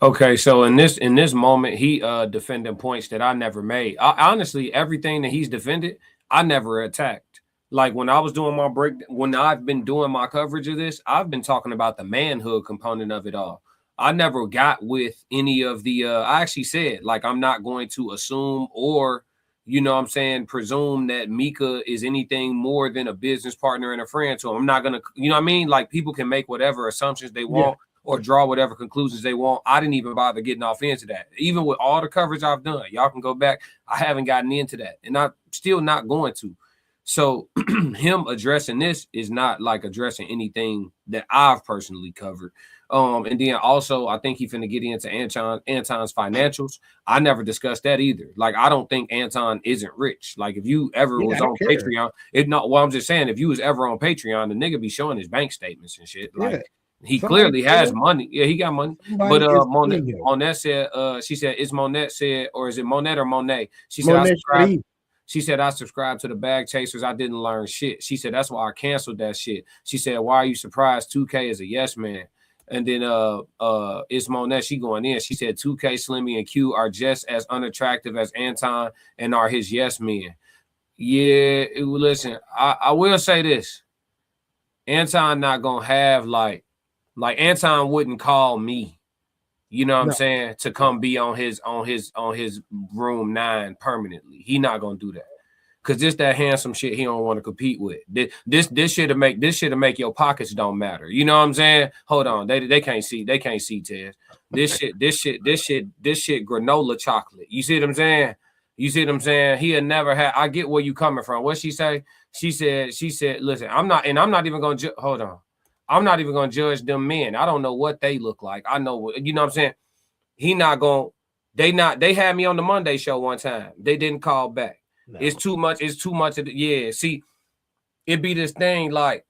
Okay, so in this moment, he defending points that I never made. Honestly, everything that he's defended, I never attacked. Like when I was doing my break, when I've been doing my coverage of this, I've been talking about the manhood component of it all. I never got with any of the I actually said, like, I'm not going to assume or, you know what I'm saying, presume that Mika is anything more than a business partner and a friend to him. I'm not gonna, you know what I mean? Like, people can make whatever assumptions they want or draw whatever conclusions they want. I didn't even bother getting off into that. Even with all the coverage I've done, y'all can go back. I haven't gotten into that, and I'm still not going to. So him addressing this is not like addressing anything that I've personally covered. And then also, I think he's finna get into Anton's financials. I never discussed that either. Like, I don't think Anton isn't rich. Like, if you ever was on Patreon, I'm just saying, if you was ever on Patreon, the nigga be showing his bank statements and shit. Like, he clearly has money. Yeah, he got money. But Monet said, she said, is Monet said, or is it Monet or Monet? She said, I subscribed to the Bag Chasers. I didn't learn shit. She said, that's why I canceled that shit. She said, why are you surprised 2K is a yes man? And then it's Monet, she going in. She said 2K, Slimmy, and Q are just as unattractive as Anton and are his yes men. Yeah, listen, I will say this. Anton not gonna have like Anton wouldn't call me, you know what I'm saying, to come be on his room 9 permanently. He not gonna do that. Cause this that handsome shit he don't want to compete with. This shit'll make your pockets don't matter. You know what I'm saying? Hold on, they can't see Tez. This shit granola chocolate. You see what I'm saying? He'll never have. I get where you coming from. What she say? She said, listen, I'm not even gonna hold on. I'm not even gonna judge them men. I don't know what they look like. I know what, you know what I'm saying? He not gonna. They had me on the Monday show one time. They didn't call back. No. It's too much of the, yeah. See, it be this thing like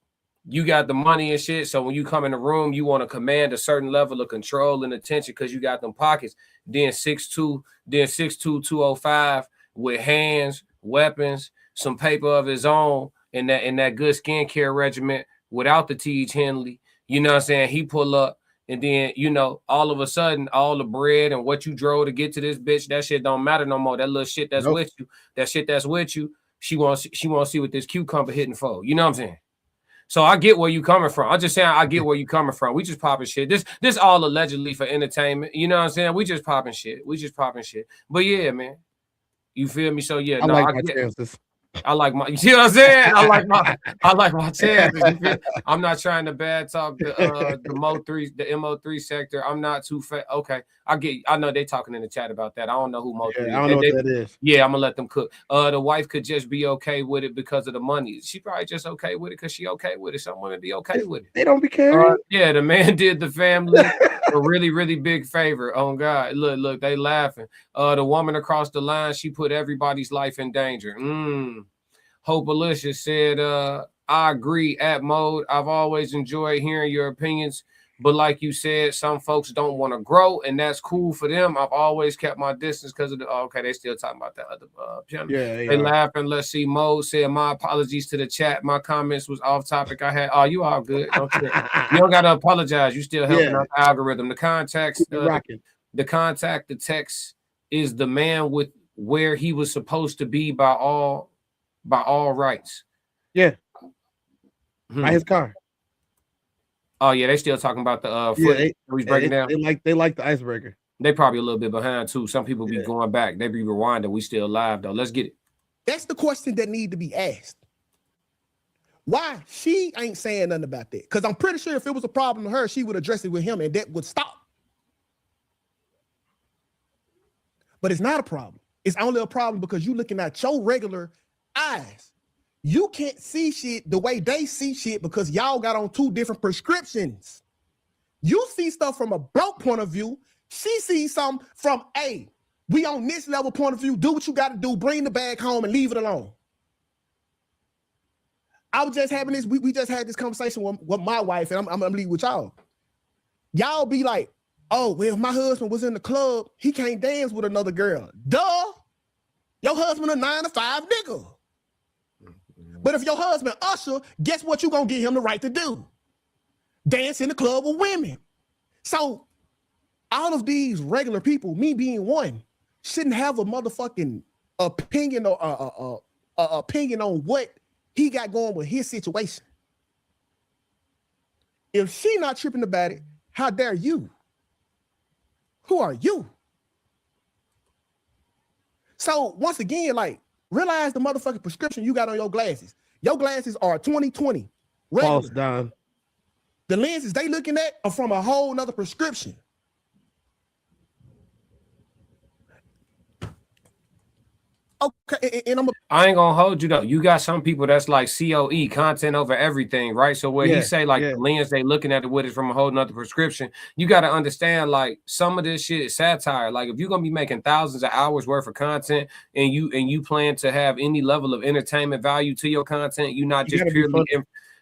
you got the money and shit. So when you come in the room, you want to command a certain level of control and attention because you got them pockets. Then 6'2", 205 with hands, weapons, some paper of his own, and that good skincare regimen without the T.H. Henley. You know what I'm saying? He pull up. And then, you know, all of a sudden, all the bread and what you drove to get to this bitch, that shit don't matter no more. That little shit that's with you, she wants to see what this cucumber hitting for. You know what I'm saying? So I get where you coming from. I'm just saying I get where you coming from. We just popping shit. This all allegedly for entertainment. You know what I'm saying? We just popping shit. But yeah, man. You feel me? So yeah, I get chances. I like my, you know what I'm saying? I like my chances. I'm not trying to bad talk the MO3 sector. I'm not too fat. Okay, I know they talking in the chat about that. I don't know who Mo3 is. I don't know what that is. Yeah, I'm gonna let them cook. The wife could just be okay with it because of the money. She probably just okay with it because she okay with it. Some women be okay with it. They don't be caring. Yeah, the man did the family a really, really big favor. Oh God, look, they laughing. The woman across the line, she put everybody's life in danger. Hope Alicia said, I agree at mode. I've always enjoyed hearing your opinions, but like you said, some folks don't want to grow, and that's cool for them. I've always kept my distance because of the okay, they still talking about that other channel. Yeah, they laughing. Let's see. Mode said, my apologies to the chat. My comments was off topic. You all good. You don't gotta apologize. You still helping out the algorithm. The text is the man with where he was supposed to be by all rights. Yeah. By his car. Oh yeah, they still talking about the foot he's breaking down. They like the icebreaker. They probably a little bit behind too. Some people be going back. They be rewinding. We still live though. Let's get it. That's the question that need to be asked. Why she ain't saying nothing about that? Because I'm pretty sure if it was a problem to her, she would address it with him and that would stop. But it's not a problem. It's only a problem because you looking at your regular eyes. You can't see shit the way they see shit because y'all got on two different prescriptions. You see stuff from a broke point of view. She sees something from a, we on this level point of view. Do what you got to do. Bring the bag home and leave it alone. I was just having this, we just had this conversation with my wife, and I'm gonna leave with y'all. Y'all be like, oh, well, if my husband was in the club, he can't dance with another girl. Duh. Your husband a 9-to-5 nigga. But if your husband Usher, guess what you gonna get him the right to do? Dance in the club with women. So all of these regular people, me being one, shouldn't have a motherfucking opinion or opinion on what he got going with his situation. If she not tripping about it, how dare you? Who are you? So once again, like, realize the motherfucking prescription you got on your glasses. Your glasses are 20/20. False, Don. The lenses they looking at are from a whole nother prescription. Okay, and I ain't gonna hold you though. You got some people that's like COE, content over everything, right? So where he say like the lens they looking at it with is from a whole nother prescription. You got to understand like some of this shit is satire. Like if you're gonna be making thousands of hours worth of content and you plan to have any level of entertainment value to your content, you not just purely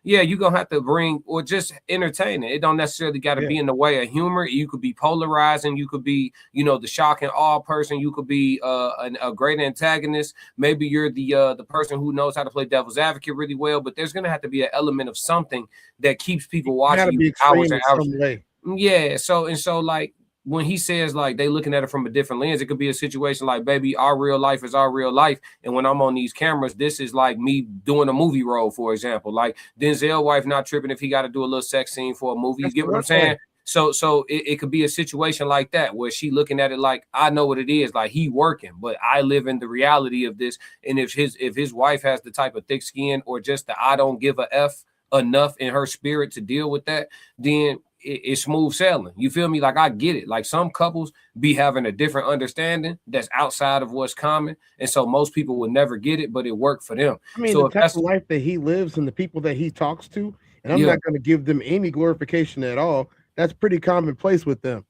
you're gonna have to bring or just entertain it. It don't necessarily got to be in the way of humor. You could be polarizing, you could be, you know, the shock and awe person, you could be a great antagonist. Maybe you're the person who knows how to play devil's advocate really well, but there's gonna have to be an element of something that keeps people watching you hours and hours. Yeah, so like when he says like they looking at it from a different lens, it could be a situation like, baby, our real life is our real life. And when I'm on these cameras, this is like me doing a movie role, for example. Like Denzel's wife not tripping if he got to do a little sex scene for a movie. You get what I'm saying? So it could be a situation like that where she looking at it like, I know what it is, like he working, but I live in the reality of this. And if his wife has the type of thick skin or just the I don't give a F enough in her spirit to deal with that, then it's smooth sailing. You feel me? Like I get it. Like some couples be having a different understanding that's outside of what's common, and so most people will never get it, but it worked for them. I mean, so the type of life that he lives and the people that he talks to, and I'm not going to give them any glorification at all. That's pretty commonplace with them.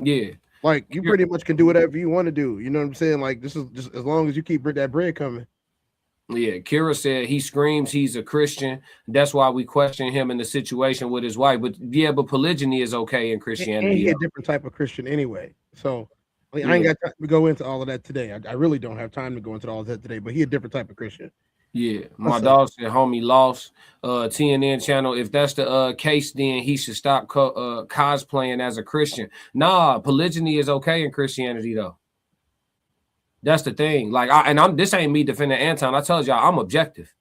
Yeah, like you pretty much can do whatever you want to do. You know what I'm saying? Like this is just as long as you keep that bread coming. Yeah, Kira said he screams he's a Christian. That's why we question him in the situation with his wife. But but polygyny is okay in Christianity. And he's a different type of Christian anyway. So I ain't got time to go into all of that today. I really don't have time to go into all of that today. But he's a different type of Christian. Yeah, my dog said, homie lost TNN channel. If that's the case, then he should stop cosplaying as a Christian. Nah, polygyny is okay in Christianity though. That's the thing. Like, this ain't me defending Anton. I told y'all I'm objective.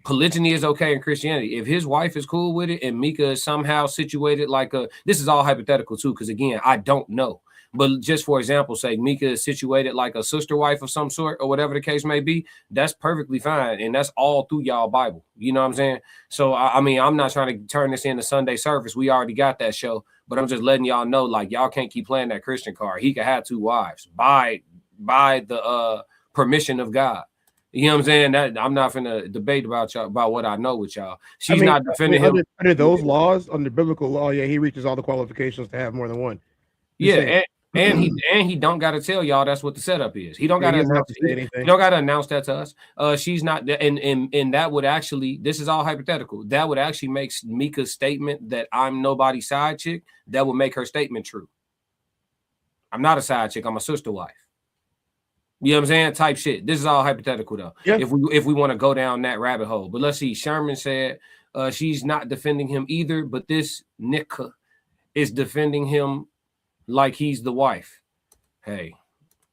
Polygyny is okay in Christianity. If his wife is cool with it and Mika is somehow situated like this is all hypothetical too, because again, I don't know. But just for example's sake, Mika is situated like a sister wife of some sort or whatever the case may be. That's perfectly fine. And that's all through y'all Bible. You know what I'm saying? So, I mean, I'm not trying to turn this into Sunday service. We already got that show. But I'm just letting y'all know, like, y'all can't keep playing that Christian card. He could have 2 wives by the permission of God. You know what I'm saying? That I'm not finna debate about y'all about what I know with y'all. She's not defending him under those laws, under biblical law. Yeah, he reaches all the qualifications to have more than one. And he don't got to tell y'all that's what the setup is. He don't got to announce anything. He don't got to announce that to us. She's not, and that would actually, this is all hypothetical. That would actually make Mika's statement that I'm nobody's side chick. That would make her statement true. I'm not a side chick. I'm a sister wife. You know what I'm saying? Type shit. This is all hypothetical though. Yeah. If we want to go down that rabbit hole. But let's see. Sherman said she's not defending him either, but this Nika is defending him like he's the wife. Hey,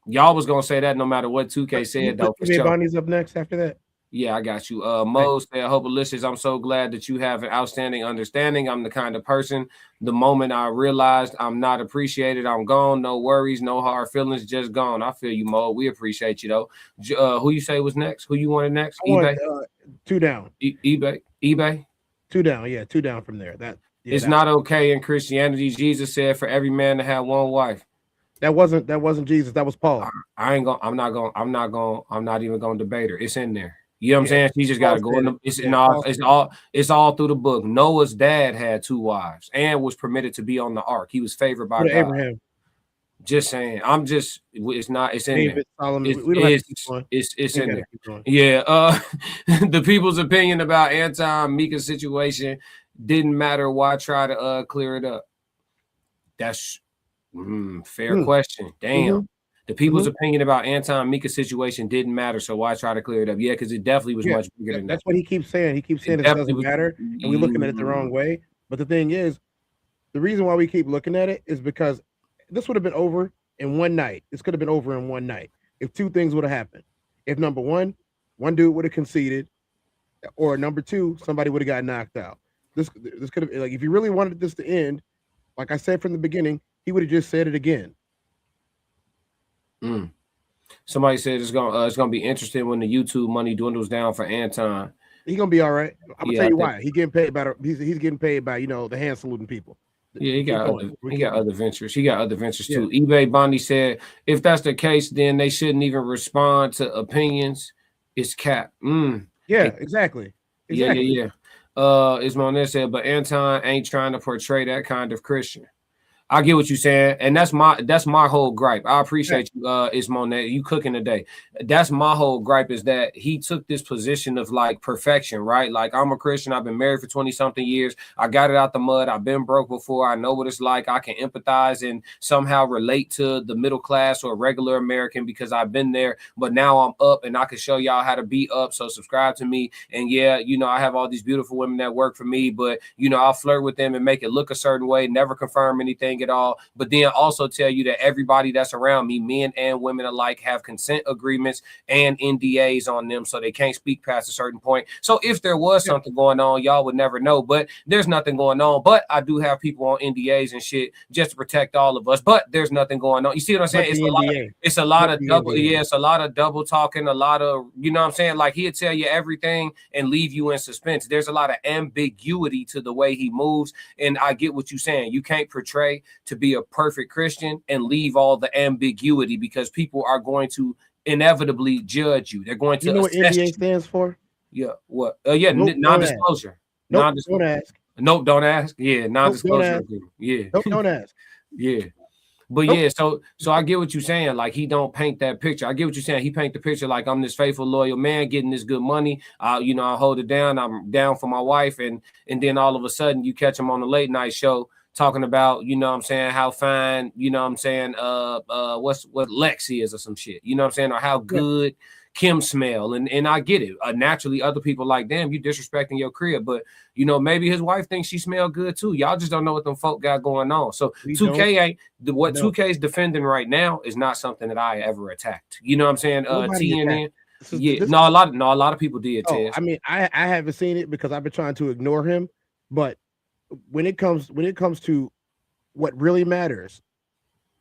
y'all was gonna say that no matter what 2K said though. Bonnie's up next after that. Yeah, I got you. Mo said, hope listeners, I'm so glad that you have an outstanding understanding. I'm the kind of person, the moment I realized I'm not appreciated, I'm gone. No worries, no hard feelings, just gone. I feel you, Mo. We appreciate you, though. Who you say was next? Who you wanted next? I want, eBay? 2 down. eBay? 2 down. Yeah, 2 down from there. It's not okay in Christianity. Jesus said for every man to have one wife. That wasn't Jesus. That was Paul. I'm not even gonna debate her. It's in there. You know what I'm saying? She just got to go in the. It's all through the book. Noah's dad had 2 wives and was permitted to be on the ark. He was favored by God. Abraham. Just saying. It's not. It's in David, there. Solomon. It's in there. Yeah. The people's opinion about Mika's situation didn't matter. Why try to clear it up? That's fair question. Damn. The people's opinion about Anton Mika's situation didn't matter, so why try to clear it up? Yeah, because it definitely was much bigger than that. That's what he keeps saying. He keeps saying it doesn't matter, and we're looking at it the wrong way. But the thing is, the reason why we keep looking at it is because this would have been over in one night. This could have been over in one night if 2 things would have happened. If number one dude would have conceded, or number 2, somebody would have got knocked out. This could have, like, if you really wanted this to end, like I said from the beginning, he would have just said it again. Somebody said it's gonna be interesting when the YouTube money dwindles down for Anton. He's gonna be all right. I'm gonna tell you why. He's getting paid by he's getting paid by the hand saluting people. Yeah, he got other ventures. He got other ventures too. eBay Bondi said if that's the case, then they shouldn't even respond to opinions. It's cap. Yeah, exactly. Yeah. Ismail said, but Anton ain't trying to portray that kind of Christian. I get what you're saying, and that's my whole gripe. I appreciate you, Ismail. You cooking today. That's my whole gripe is that he took this position of like perfection, right? Like I'm a Christian. I've been married for 20-something years. I got it out the mud. I've been broke before. I know what it's like. I can empathize and somehow relate to the middle class or regular American because I've been there. But now I'm up, and I can show y'all how to be up. So subscribe to me. And yeah, I have all these beautiful women that work for me, but I'll flirt with them and make it look a certain way. Never confirm anything at all, but then also tell you that everybody that's around me, men and women alike, have consent agreements and NDAs on them, so they can't speak past a certain point. So if there was something going on, y'all would never know, but there's nothing going on. But I do have people on NDAs and shit just to protect all of us, but there's nothing going on. You see what I'm saying? It's a lot of double. Yeah, it's a lot of double talking, a lot of, what I'm saying? Like he'll tell you everything and leave you in suspense. There's a lot of ambiguity to the way he moves, and I get what you're saying. You can't portray to be a perfect Christian and leave all the ambiguity because people are going to inevitably judge you. They're going to what NDA stands for? Yeah, what? Non-disclosure. Nope, don't ask. Nope, don't ask. Yeah, non-disclosure. Yeah. Nope, don't ask. Yeah. But yeah, so I get what you're saying. Like he don't paint that picture. I get what you're saying. He paint the picture like I'm this faithful, loyal man getting this good money. I hold it down. I'm down for my wife, and then all of a sudden you catch him on the late night show talking about, how fine, what Lex is or some shit, or how good Kim smell. And I get it. Naturally, other people like, damn, you disrespecting your crib. But, maybe his wife thinks she smell good too. Y'all just don't know what them folk got going on. So 2K ain't what 2K is defending right now is not something that I ever attacked. You know what I'm saying? TNN. A lot of people did. I mean, I haven't seen it because I've been trying to ignore him, but when it comes to what really matters,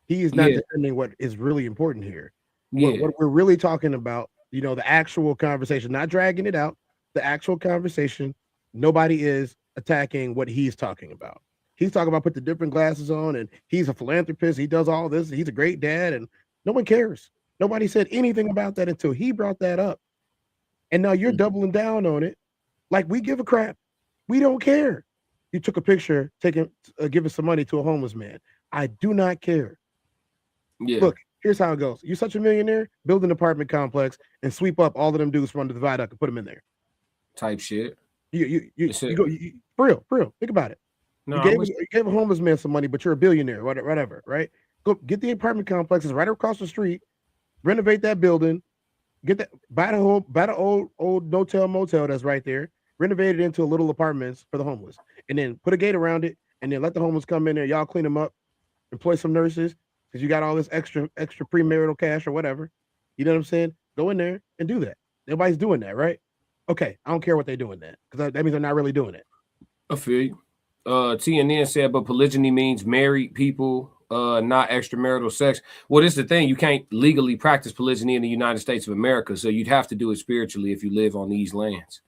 he is not defending what is really important here. What we're really talking about, the actual conversation, not dragging it out, the actual conversation. Nobody is attacking what he's talking about. He's talking about put the different glasses on, and he's a philanthropist. He does all this. He's a great dad, and no one cares. Nobody said anything about that until he brought that up. And now you're doubling down on it like we give a crap. We don't care. You took a picture, giving some money to a homeless man. I do not care. Yeah. Look, here's how it goes. You're such a millionaire, build an apartment complex and sweep up all of them dudes from the viaduct and put them in there. Type shit. You go for real. Think about it. No, you gave a homeless man some money, but you're a billionaire, whatever, right? Go get the apartment complexes right across the street, renovate that building, buy the old no-tell motel that's right there, renovate it into a little apartments for the homeless, and then put a gate around it, and then let the homeless come in there. Y'all clean them up, employ some nurses because you got all this extra premarital cash or whatever. You know what I'm saying? Go in there and do that. Nobody's doing that, right? Okay, I don't care what they're doing then, because that means they're not really doing it. I feel you. TNN said, but polygyny means married people, not extramarital sex. Well, this is the thing. You can't legally practice polygyny in the United States of America, so you'd have to do it spiritually if you live on these lands.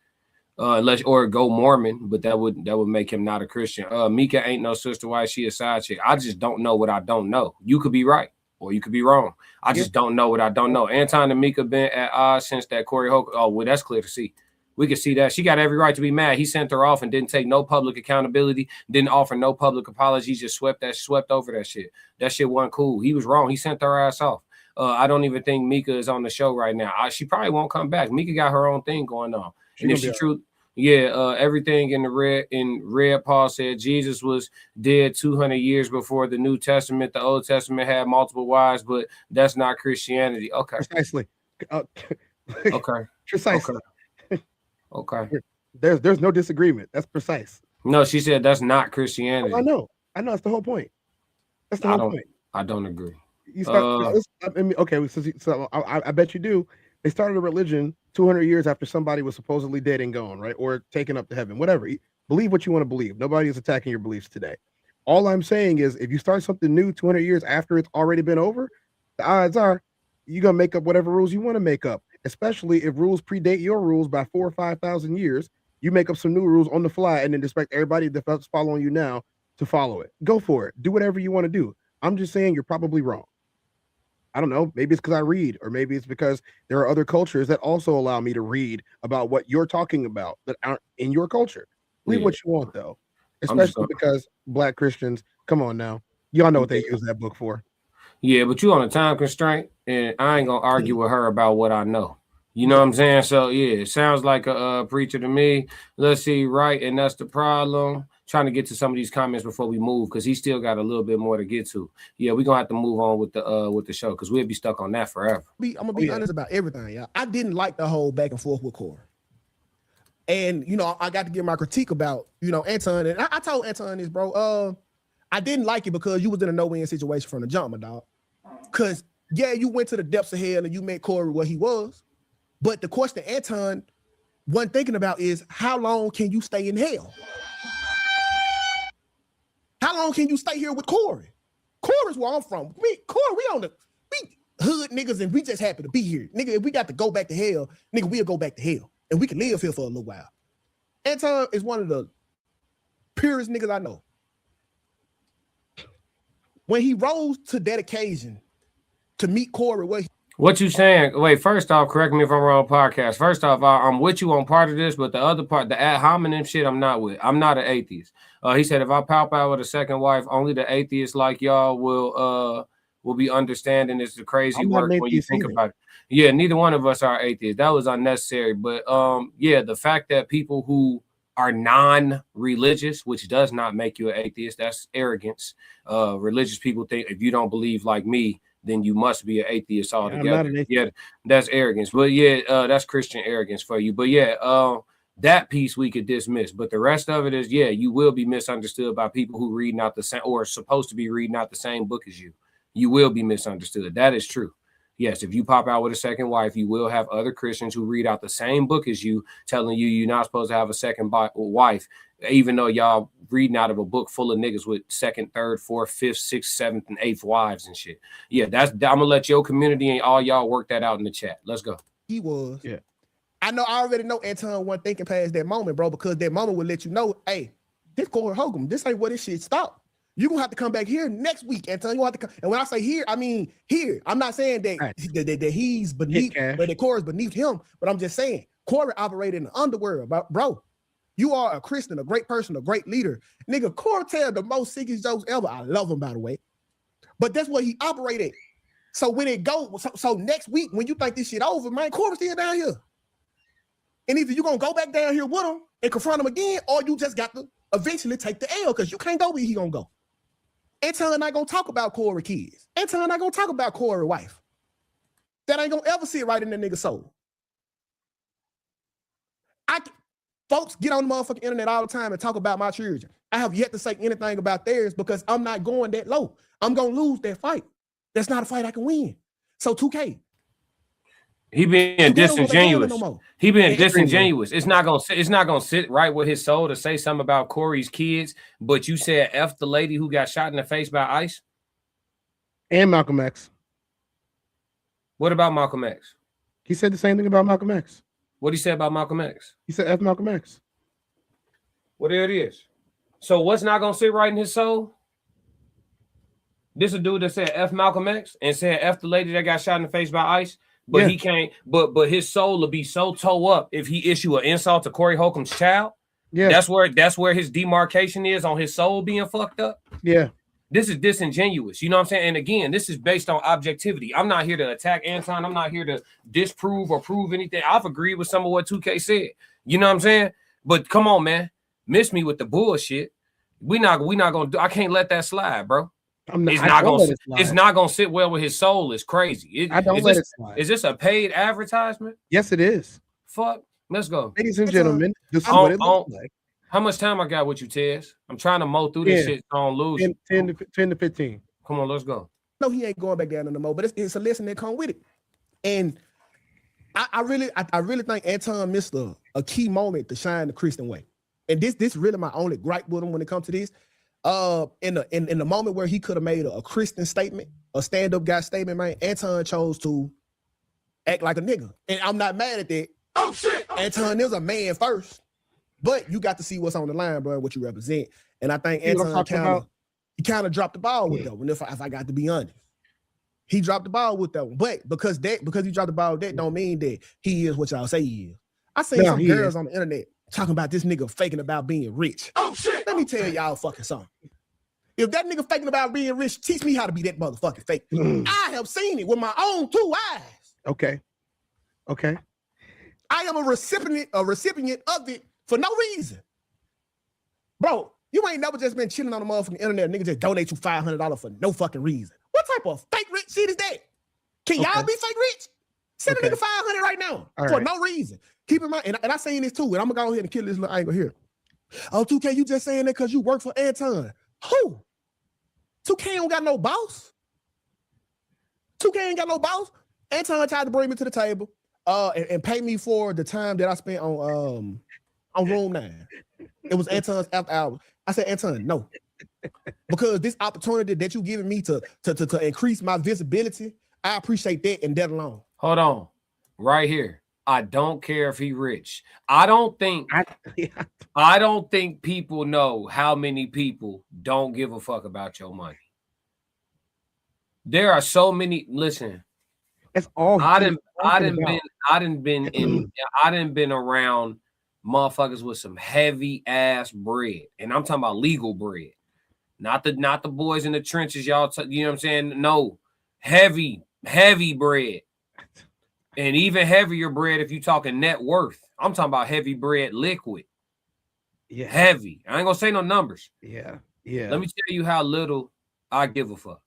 Unless or go Mormon, but that would make him not a Christian. Mika ain't no sister wife, she a side chick. I just don't know what I don't know. You could be right or you could be wrong. I just don't know what I don't know. Anton and Mika been at odds since that Corey Hoke. Oh, well, that's clear to see. We can see that. She got every right to be mad. He sent her off and didn't take no public accountability, didn't offer no public apologies, just swept over that shit. That shit wasn't cool. He was wrong. He sent her ass off. I don't even think Mika is on the show right now. She probably won't come back. Mika got her own thing going on. And if she true, everything in red, Paul said Jesus was dead 200 years before the New Testament. The Old Testament had multiple wives, but that's not Christianity. Okay. Precisely. Okay. Precisely. Okay. There's no disagreement. That's precise. No, she said that's not Christianity. I know. That's the whole point. That's the whole point. I don't agree. You start, okay, so I bet you do. They started a religion 200 years after somebody was supposedly dead and gone, right? Or taken up to heaven, whatever. Believe what you want to believe. Nobody is attacking your beliefs today. All I'm saying is if you start something new 200 years after it's already been over, the odds are you're going to make up whatever rules you want to make up, especially if rules predate your rules by 4,000 or 5,000 years. You make up some new rules on the fly and then expect everybody that's following you now to follow it. Go for it. Do whatever you want to do. I'm just saying you're probably wrong. I don't know. Maybe it's because I read, or maybe it's because there are other cultures that also allow me to read about what you're talking about that aren't in your culture. Believe what you want, though, especially because Black Christians, come on now. Y'all know what they use that book for. Yeah, but you on a time constraint, and I ain't going to argue with her about what I know. You know what I'm saying? So, yeah, it sounds like a preacher to me. Let's see, right, and that's the problem. Trying to get to some of these comments before we move because he still got a little bit more to get to. Yeah, we're gonna have to move on with the show because we'll be stuck on that forever. I'm gonna be honest about everything, y'all. I didn't like the whole back and forth with Corey. And I got to give my critique about Anton. And I told Anton this, bro. I didn't like it because you was in a no-win situation from the jump, my dog. Cause you went to the depths of hell and you made Corey what he was. But the question Anton wasn't thinking about is how long can you stay in hell? How long can you stay here with Corey? Corey's where I'm from. We hood niggas and we just happy to be here. Nigga, if we got to go back to hell, nigga, we'll go back to hell. And we can live here for a little while. Anton is one of the purest niggas I know. When he rose to that occasion to meet Corey, what you saying? Wait, first off, correct me if I'm wrong, podcast. First off, I'm with you on part of this, but the other part, the ad hominem shit, I'm not with. I'm not an atheist. He said if I pop out with a second wife, only the atheists like y'all will be understanding. It's the crazy work when you think about it. Yeah, neither one of us are atheists. That was unnecessary. But the fact that people who are non-religious, which does not make you an atheist, that's arrogance. Religious people think if you don't believe like me, then you must be an atheist altogether. Yeah, that's arrogance. But that's Christian arrogance for you. But that piece we could dismiss. But the rest of it is, you will be misunderstood by people who read not the same or are supposed to be reading out the same book as you. You will be misunderstood. That is true. Yes, if you pop out with a second wife, you will have other Christians who read out the same book as you, telling you you're not supposed to have a second wife, even though y'all reading out of a book full of niggas with second, third, fourth, fifth, sixth, seventh, and eighth wives and shit. Yeah, I'm gonna let your community and all y'all work that out in the chat. Let's go. He was. Yeah. I already know Anton wasn't thinking past that moment, bro, because that moment would let you know, hey, this Corey Hogan, this ain't where this shit stopped. You're gonna have to come back here next week, Anton. You have to come. And when I say here, I mean here. I'm not saying that he's beneath, but that Corey's beneath him. But I'm just saying Corey operated in the underworld, bro. You are a Christian, a great person, a great leader. Nigga, Corey tell the most sickest jokes ever. I love him, by the way. But that's what he operated. So when it goes, so next week, when you think this shit over, man, Corey's still down here. And either you're gonna go back down here with him and confront him again, or you just got to eventually take the L because you can't go where he gonna go. Anton not gonna talk about Corey kids. Anton not gonna talk about Corey wife. That ain't gonna ever sit right in the nigga's soul. Folks get on the motherfucking internet all the time and talk about my children. I have yet to say anything about theirs because I'm not going that low. I'm gonna lose that fight. That's not a fight I can win. So 2K. He being they don't go back down disingenuous. no more. He being Extremely. disingenuous. It's not gonna sit right with his soul to say something about Corey's kids. But you said F the lady who got shot in the face by ICE And Malcolm X. What about Malcolm X? He said the same thing about Malcolm X. What did he say about Malcolm X? He said F Malcolm X. Well, there it is. So what's not gonna sit right in his soul? This a dude that said F Malcolm X and said F the lady that got shot in the face by ICE, but Yeah. he can't. But his soul will be so toe up if he issue an insult to Corey Holcomb's child. Yeah, That's where his demarcation is on his soul being fucked up. yeah. This is disingenuous. You know what I'm saying? And again, this is based on objectivity. I'm not here to attack Anton. I'm not here to disprove or prove anything. I've agreed with some of what 2K said. You know what I'm saying? But come on, man. Miss me with the bullshit. We not gonna do. I can't let that slide, bro. It's not gonna sit well with his soul. It's crazy. I don't let it slide. Is this a paid advertisement? Yes, it is. Fuck. Let's go. Ladies and gentlemen, this is what it looks like. How much time I got with you, Tez? I'm trying to mow through this shit so I don't lose you. 10 to 15. Come on, let's go. No, he ain't going back down no more, but it's a lesson that come with it. And I really think Anton missed a key moment to shine the Christian way. And this really my only gripe with him when it comes to this. In the moment where he could have made a Christian statement, a stand-up guy statement, man, Anton chose to act like a nigga. And I'm not mad at that. Oh shit! Anton is a man first. But you got to see what's on the line, bro, and what you represent. And I think Anton kind of dropped the ball with that one, if I got to be honest. He dropped the ball with that one. But because he dropped the ball with that don't mean that he is what y'all say he is. I seen some girls on the internet talking about this nigga faking about being rich. Oh shit! Let me tell y'all fucking something. If that nigga faking about being rich, teach me how to be that motherfucking fake. I have seen it with my own 2 eyes. Okay. I am a recipient of it for no reason. Bro, you ain't never just been chilling on the motherfucking internet. Nigga just donate you $500 for no fucking reason. What type of fake rich shit is that? Can y'all be fake rich? Send a nigga $500 right now for no reason. Keep in mind, and I saying this too, and I'm gonna go ahead and kill this little angle here. Oh, 2K, you just saying that because you work for Anton. Who? 2K ain't got no boss. 2K ain't got no boss. Anton tried to bring me to the table and pay me for the time that I spent on Room 9. It was Anton's after hours. I said, Anton, no. Because this opportunity that you giving me to increase my visibility, I appreciate that and that alone. Hold on. Right here. I don't care if he rich. I don't think people know how many people don't give a fuck about your money. There are so many. Listen, that's all. I done been around motherfuckers with some heavy ass bread, and I'm talking about legal bread, not the boys in the trenches. Y'all, you know what I'm saying? No, heavy bread. And even heavier bread if you talking net worth. I'm talking about heavy bread liquid. Yeah. Heavy. I ain't gonna say no numbers. Yeah. Let me tell you how little I give a fuck.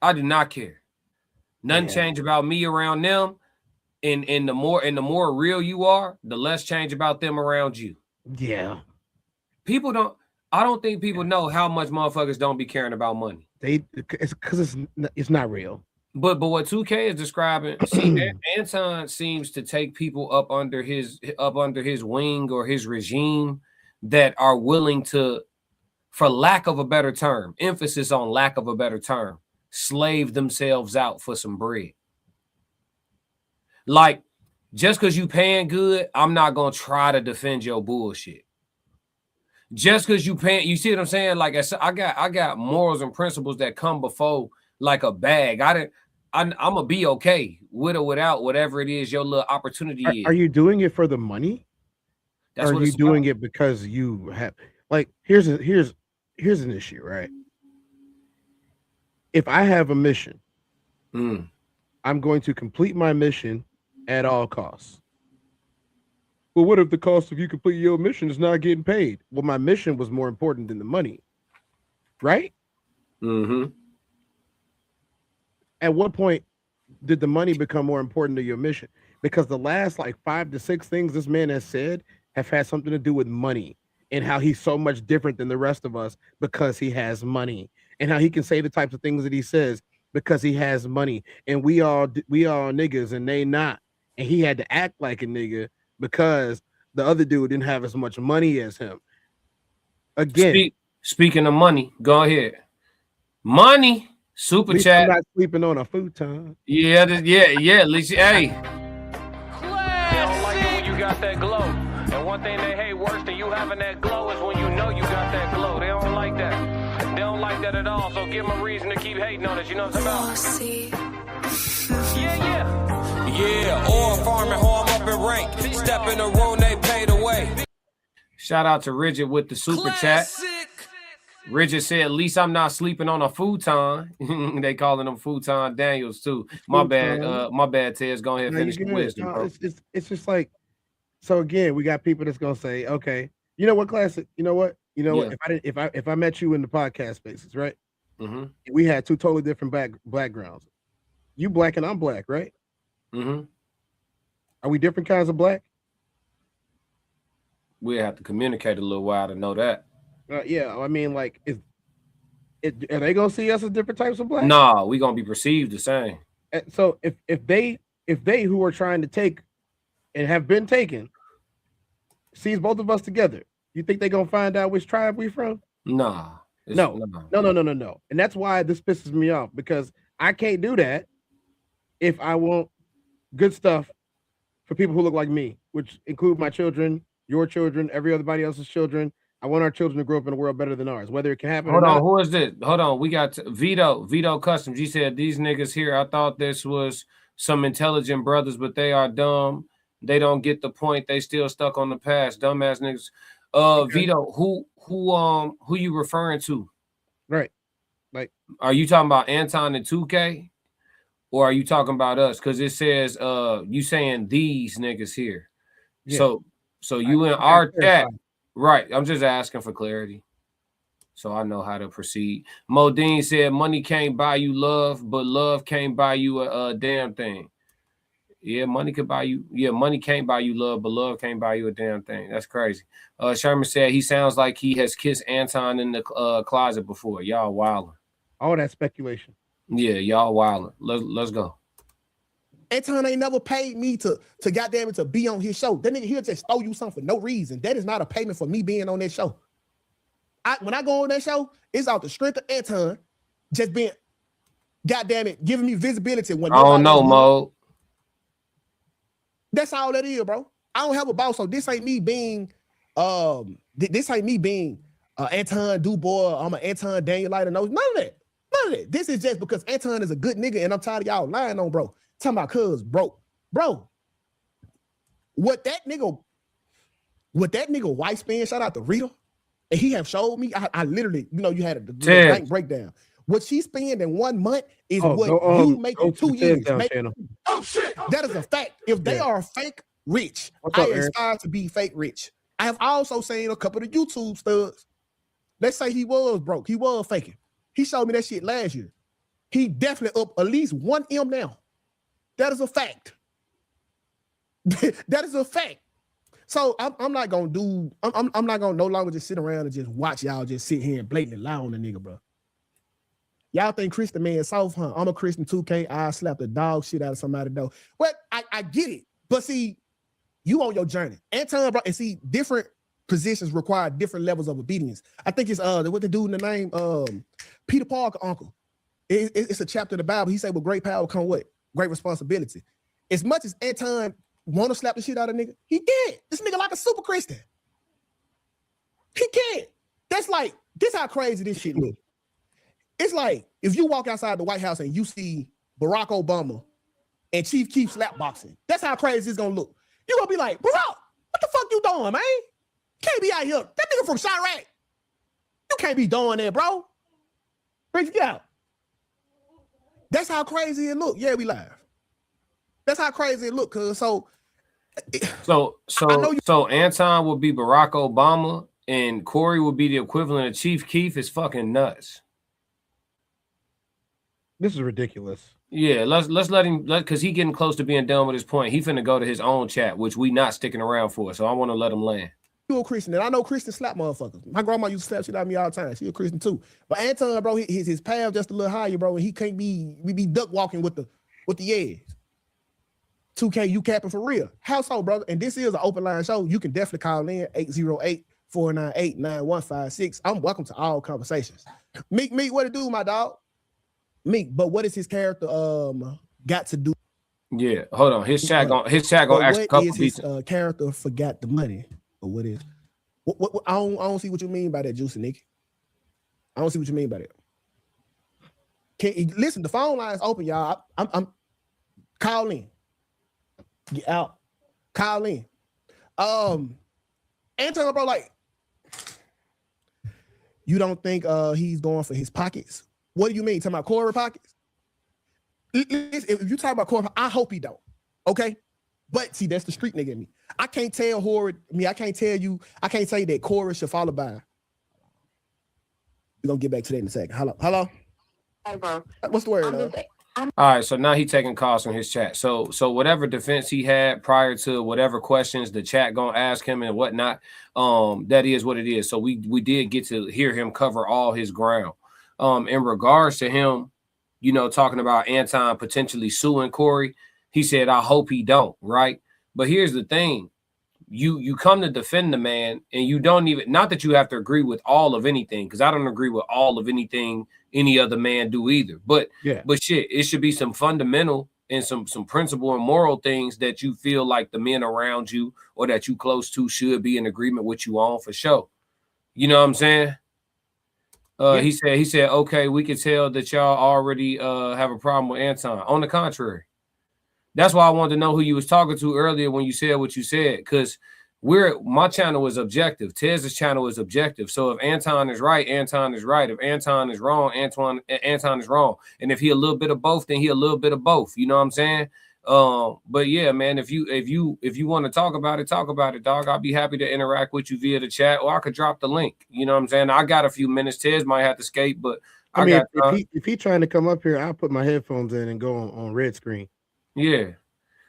I do not care. Nothing change about me around them. And the more real you are, the less change about them around you. Yeah. I don't think people know how much motherfuckers don't be caring about money. It's because it's not real. But what 2K is describing, Anton seems to take people up under his wing or his regime that are willing to, for lack of a better term, emphasis on lack of a better term, slave themselves out for some bread. Like, just because you paying good, I'm not gonna try to defend your bullshit. Just because you paying, you see what I'm saying? Like I got morals and principles that come before like a bag. I'm gonna be okay with or without whatever it is your little opportunity is. Are you doing it for the money? That's or what are you it's doing about. it because you have like here's an issue, right? If I have a mission, I'm going to complete my mission at all costs. Well, what if the cost of you complete your mission is not getting paid? Well, my mission was more important than the money, right? Mm-hmm. At what point did the money become more important to your mission? Because the last like 5 to 6 things this man has said have had something to do with money and how he's so much different than the rest of us because he has money and how he can say the types of things that he says because he has money, and we all niggas and they not, and he had to act like a nigga because the other dude didn't have as much money as him. Again, speaking of money, go ahead. Money super chat. I'm not sleeping on a futon. Yeah. At least, hey. They don't like it when you got that glow. And one thing they hate worse than you having that glow is when you know you got that glow. They don't like that. They don't like that at all. So give them a reason to keep hating on it. You know what I'm talking about? Yeah, or farming home up in rank. Step in the room, they paid away. Shout out to Rigid with the super chat. Rigid said, at least I'm not sleeping on a futon. They calling them Futon Daniels too. My bad, Tez. Go ahead and finish the wisdom, bro. It's just like, so again, we got people that's gonna say, okay, you know what, classic, you know what? What? If I met you in the podcast spaces, right? Mm-hmm. We had two totally different backgrounds. You black and I'm black, right? Mm-hmm. Are we different kinds of black? We have to communicate a little while to know that. Yeah, I mean, like, are they gonna see us as different types of black? Nah, we gonna be perceived the same. So if they who are trying to take and have been taken sees both of us together, you think they gonna find out which tribe we from? Nah. No. And that's why this pisses me off, because I can't do that if I want good stuff for people who look like me, which include my children, your children, everybody else's children. I want our children to grow up in a world better than ours, whether it can happen. Hold on, who is this? Hold on, we got Vito Customs. He said, these niggas here, I thought this was some intelligent brothers, but they are dumb. They don't get the point. They still stuck on the past. Dumbass niggas. Okay. Vito, who you referring to? Right. Like, are you talking about Anton and 2K? Or are you talking about us? Because it says you saying these niggas here. Yeah. So you in our chat. Right. I'm just asking for clarity, so I know how to proceed. Modine said, money can't buy you love, but love can't buy you a damn thing. Yeah, money could buy you. Yeah, money can't buy you love, but love can't buy you a damn thing. That's crazy. Sherman said he sounds like he has kissed Anton in the closet before. Y'all wildin'. All that speculation. Yeah, y'all wildin'. Let's go. Anton ain't never paid me to goddamn it to be on his show. That nigga here just stole you something for no reason. That is not a payment for me being on that show. When I go on that show, it's out the strength of Anton just being, goddamn it, giving me visibility. When I don't know, Mo. That's all that is, bro. I don't have a boss, so this ain't me being, Anton Dubois. I'm an Anton Daniels. None of that. This is just because Anton is a good nigga, and I'm tired of y'all lying on, bro. Talking about cuz bro, what that nigga wife spend, shout out to Rita, and he have showed me, I literally, you had a bank breakdown. What she spend in 1 month is you make in 2 years. That is a fact. If they are fake rich, I aspire to be fake rich. I have also seen a couple of YouTube studs. Let's say he was broke. He was faking. He showed me that shit last year. He definitely up at least 1 M now. That is a fact. That is a fact. So I'm not gonna no longer just sit around and just watch y'all just sit here and blatantly lie on the nigga, bro. Y'all think Christian man soft, huh? I'm a Christian 2K. I slap the dog shit out of somebody though. But I get it. But see, you on your journey. Anton, bro, and see, different positions require different levels of obedience. I think it's what the dude in the name Peter Parker uncle. It's a chapter of the Bible. He said, with great power come what? Great responsibility. As much as Anton want to slap the shit out of nigga, he can't. This nigga like a super Christian. He can't. That's like, this how crazy this shit look. It's like if you walk outside the White House and you see Barack Obama and Chief Keef slap boxing. That's how crazy it's gonna look. You gonna be like, Barack, what the fuck you doing, man? Can't be out here. That nigga from Chirac. You can't be doing that, bro. Bring it out. That's how crazy it look. Yeah, we live. That's how crazy it look, cuz so Anton would be Barack Obama and Corey would be the equivalent of Chief Keef. Is fucking nuts. This is ridiculous. Yeah, let's let him, because he getting close to being done with his point. He finna go to his own chat, which we not sticking around for. So I want to let him land. You a Christian, and I know Christians slap motherfuckers. My grandma used to slap shit out of me all the time. She a Christian too. But Anton, bro, his path just a little higher, bro, and he can't be duck walking with the edge. 2K, you capping for real. How so, brother? And this is an open line show. You can definitely call in 808-498-9156. I'm welcome to all conversations. Meek, what it do, my dog? Meek, but what is his character got to do? Yeah, hold on. His chat gonna ask a couple of his character forgot the money? Or what is what I don't see what you mean by that, Juicy Nick. I don't see what you mean by that. Listen, the phone line is open, y'all. I'm call in. Get out. Call in. Anton, bro, like, you don't think he's going for his pockets? What do you mean? Talking about Corey pockets? If you talk about Corey, I hope he don't. Okay? But see, that's the street nigga in me. I can't tell Corey, I can't say that Corey should follow by. We're gonna get back to that in a second. Hello? Hey, bro. What's the word? All right, so now he taking calls from his chat. So whatever defense he had prior to whatever questions the chat gonna ask him and whatnot, that is what it is. So we did get to hear him cover all his ground. In regards to him, talking about Anton potentially suing Corey, he said, I hope he don't, right? But here's the thing. You come to defend the man, and you don't even, not that you have to agree with all of anything, because I don't agree with all of anything any other man do either. But shit, it should be some fundamental and some principle and moral things that you feel like the men around you or that you close to should be in agreement with you on for sure. You know what I'm saying? He said, okay, we can tell that y'all already have a problem with Anton. On the contrary. That's why I wanted to know who you was talking to earlier when you said what you said, because my channel is objective. Tez's channel is objective. So if Anton is right, Anton is right. If Anton is wrong, Anton is wrong. And if he a little bit of both, then he a little bit of both. You know what I'm saying? But yeah, man, if you want to talk about it, dog. I'll be happy to interact with you via the chat, or I could drop the link. You know what I'm saying? I got a few minutes. Tez might have to skate, but I mean, if he trying to come up here, I'll put my headphones in and go on red screen. Yeah.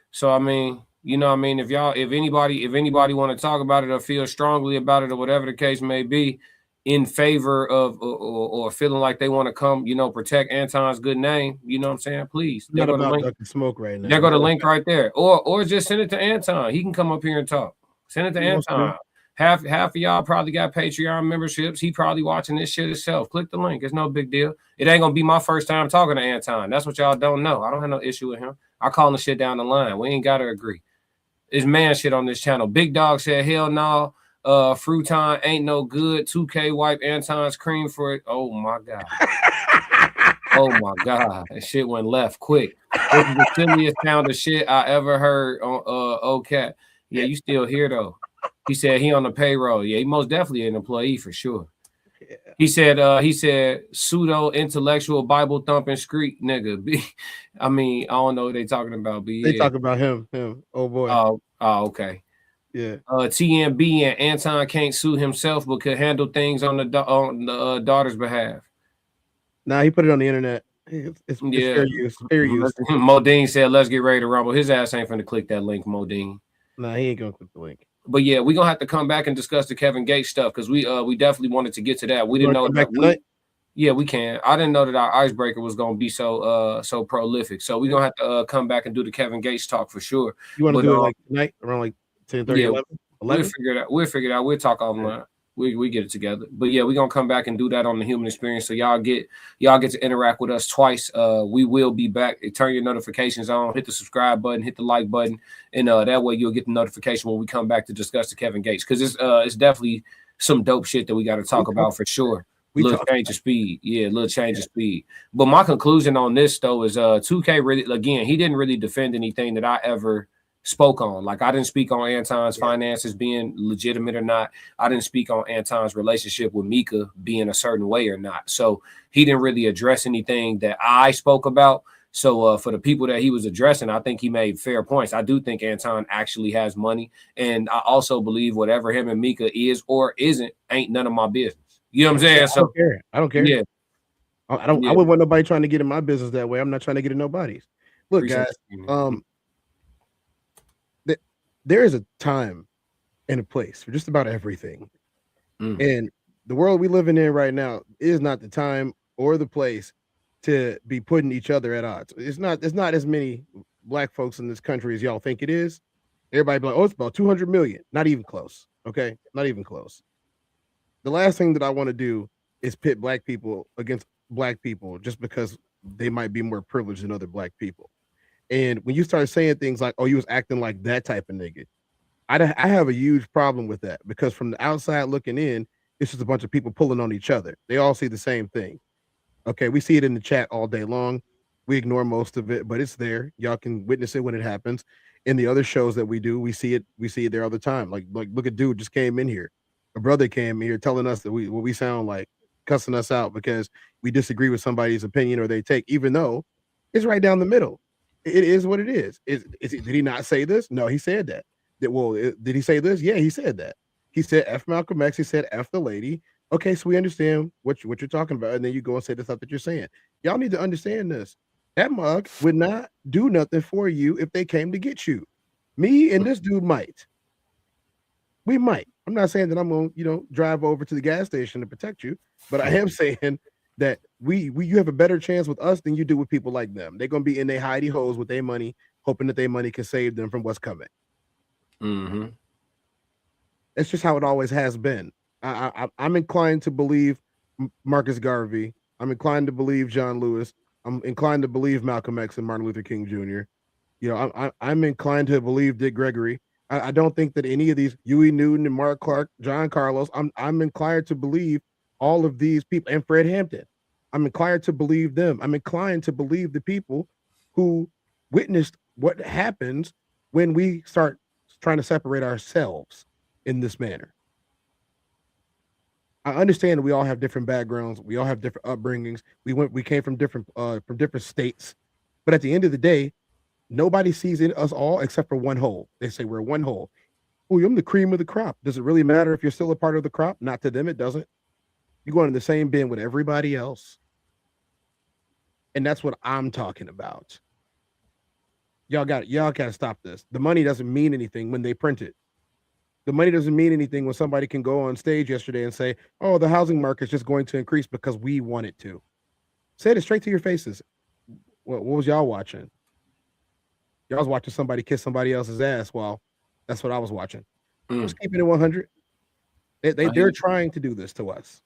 So I mean, if anybody want to talk about it or feel strongly about it or whatever the case may be, in favor of or feeling like they want to come, protect Anton's good name, you know what I'm saying? Please. Not about ducking smoke right now. There go the link right there. Or just send it to Anton. He can come up here and talk. Send it to Anton. Half of y'all probably got Patreon memberships. He probably watching this shit himself. Click the link. It's no big deal. It ain't gonna be my first time talking to Anton. That's what y'all don't know. I don't have no issue with him. I call the shit down the line. We ain't gotta agree. It's man shit on this channel. Big Dog said, hell no. Fruiton ain't no good. 2K wipe Anton's cream for it. Oh my God. Oh my God. That shit went left quick. This is the silliest sound of shit I ever heard on OK. Yeah, you still here though. He said he on the payroll. Yeah, he most definitely an employee for sure. Yeah. He said pseudo intellectual Bible thumping street nigga. I mean, I don't know what they talking about. But yeah. They talk about him. Oh boy. Oh, okay. Yeah. TMB and Anton can't sue himself but could handle things on the daughter's behalf. Nah, he put it on the internet. It's fair use. Fair use. Modine said, let's get ready to rumble. His ass ain't finna click that link, Modine. Nah, he ain't gonna click the link. But yeah, we're gonna have to come back and discuss the Kevin Gates stuff because we definitely wanted to get to that. We didn't know that yeah, we can. I didn't know that our icebreaker was gonna be so prolific. So we're gonna have to come back and do the Kevin Gates talk for sure. You want to do it like tonight around like 10:30, yeah, 11? We'll figure it out. We'll talk offline. We get it together. But yeah, we're gonna come back and do that on the Human Experience. So y'all get to interact with us twice. We will be back. Turn your notifications on, hit the subscribe button, hit the like button, and that way you'll get the notification when we come back to discuss the Kevin Gates. Because it's definitely some dope shit that we got to talk about for sure. Little change of speed. Yeah, little change of speed. But my conclusion on this though is 2K really, again, he didn't really defend anything that I ever spoke on. Like I didn't speak on Anton's finances being legitimate or not. I didn't speak on Anton's relationship with Mika being a certain way or not. So he didn't really address anything that I spoke about. So for the people that he was addressing, I think he made fair points. I do think Anton actually has money. And I also believe whatever him and Mika is or isn't ain't none of my business. You know what I'm saying? So I don't care. Yeah. I wouldn't want nobody trying to get in my business that way. I'm not trying to get in nobody's. Look, guys, there is a time and a place for just about everything. And the world we live in right now is not the time or the place to be putting each other at odds. It's not as many black folks in this country as y'all think it is. Everybody be like, oh, it's about 200 million. Not even close. Okay. Not even close. The last thing that I want to do is pit black people against black people just because they might be more privileged than other black people. And when you start saying things like, oh, you was acting like that type of nigga, I have a huge problem with that, because from the outside looking in, it's just a bunch of people pulling on each other. They all see the same thing. Okay, we see it in the chat all day long. We ignore most of it, but it's there. Y'all can witness it when it happens. In the other shows that we do, we see it there all the time. Like look at dude just came in here. A brother came in here telling us that what we sound like, cussing us out because we disagree with somebody's opinion or they take, even though it's right down the middle. It is what it is. Did he not say this? No, he said that. Did he say this? Yeah, he said that. He said F Malcolm X. He said F the lady. Okay, so we understand what you're talking about, and then you go and say the stuff that you're saying. Y'all need to understand this. That mug would not do nothing for you if they came to get you. Me and this dude might. We might. I'm not saying that I'm going to, drive over to the gas station to protect you, but I am saying that you have a better chance with us than you do with people like them. They're going to be in their hidey holes with their money, hoping that their money can save them from what's coming. Mm-hmm. It's just how it always has been. I'm inclined to believe Marcus Garvey. I'm inclined to believe John Lewis. I'm inclined to believe Malcolm X and Martin Luther King Jr. I'm inclined to believe Dick Gregory. I don't think that any of these, Huey Newton and Mark Clark, John Carlos, I'm inclined to believe all of these people, and Fred Hampton. I'm inclined to believe them. I'm inclined to believe the people who witnessed what happens when we start trying to separate ourselves in this manner. I understand that we all have different backgrounds. We all have different upbringings. We came from different states, but at the end of the day, nobody sees in us all except for one whole. They say we're one whole. Oh, I'm the cream of the crop. Does it really matter if you're still a part of the crop? Not to them, it doesn't. You're going in the same bin with everybody else. And that's what I'm talking about. Y'all got to stop this. The money doesn't mean anything when they print it. The money doesn't mean anything when somebody can go on stage yesterday and say, oh, the housing market's just going to increase because we want it to. Say it straight to your faces. What was y'all watching? Y'all was watching somebody kiss somebody else's ass. Well, that's what I was watching. I was keeping it 100. They're trying to do this to us.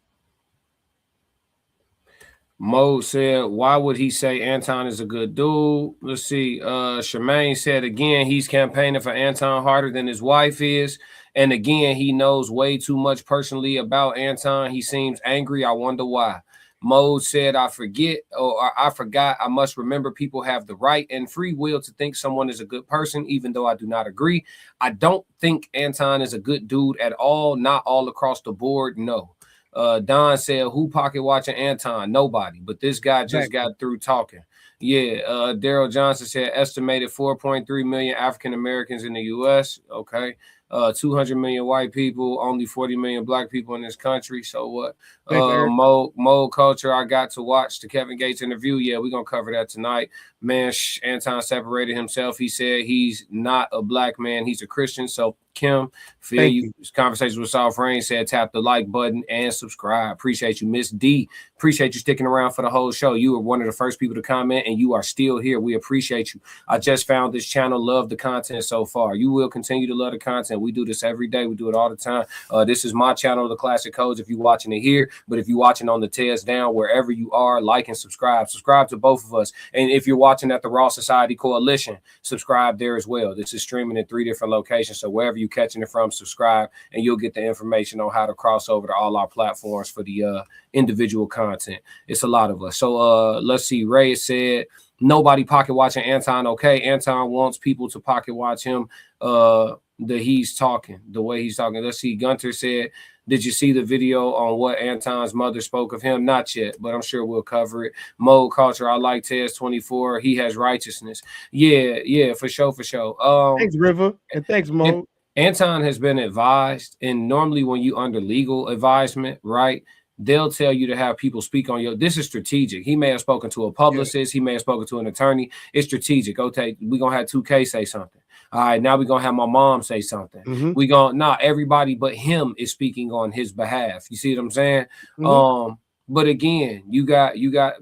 Mo said, why would he say Anton is a good dude? Let's see. Charmaine said, again, he's campaigning for Anton harder than his wife is. And again, he knows way too much personally about Anton. He seems angry. I wonder why. Mo said, I forgot. I must remember people have the right and free will to think someone is a good person, even though I do not agree. I don't think Anton is a good dude at all. Not all across the board. No. Don said, who pocket watching Anton? Nobody. But this guy just got through talking. Yeah. Daryl Johnson said, estimated 4.3 million African Americans in the U.S. Okay. 200 million white people, only 40 million black people in this country. So what? Mode culture, I got to watch the Kevin Gates interview. Yeah, we're going to cover that tonight. Man, Anton separated himself. He said he's not a black man. He's a Christian. So Kim, feel you. Conversation with South Rain said tap the like button and subscribe. Appreciate you. Miss D, appreciate you sticking around for the whole show. You were one of the first people to comment and you are still here. We appreciate you. I just found this channel. Love the content so far. You will continue to love the content. We do this every day. We do it all the time. This is my channel, The Classic Codes, if you're watching it here. But if you're watching on the Tears Down, wherever you are, like and subscribe. Subscribe to both of us. And if you're watching at the Raw Society Coalition, subscribe there as well. This is streaming in 3 different locations. So wherever you're catching it from, subscribe, and you'll get the information on how to cross over to all our platforms for the individual content. It's a lot of us. So let's see. Ray said, nobody pocket watching Anton. Okay. Anton wants people to pocket watch him. The way he's talking. Let's see. Gunter said, did you see the video on what Anton's mother spoke of him? Not yet, but I'm sure we'll cover it. Mode culture. I like Tez 24. He has righteousness. Yeah, for sure. Thanks, River, and thanks, Mode. Anton has been advised, and normally when you under legal advisement, right, they'll tell you to have people speak on this is strategic. He may have spoken to a publicist. He may have spoken to an attorney. It's strategic. Okay, we're going to have 2K say something. All right, now we're gonna have my mom say something. Mhm. We gonna not everybody but him is speaking on his behalf. You see what I'm saying? Mhm. But again, you got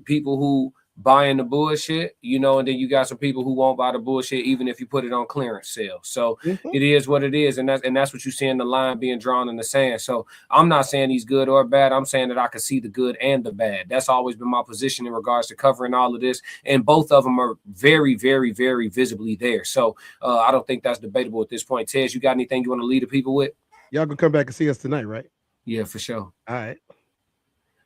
people who buying the bullshit, you know, and then you got some people who won't buy the bullshit even if you put it on clearance sale. So Mhm. it is what it is, and that's what you see in the line being drawn in the sand. So I'm not saying he's good or bad. I'm saying that I can see the good and the bad. That's always been my position in regards to covering all of this, and both of them are very, very, very visibly there. So I don't think that's debatable at this point. Tez, you got anything you want to lead the people with? Y'all gonna come back and see us tonight, right? Yeah, for sure. All right.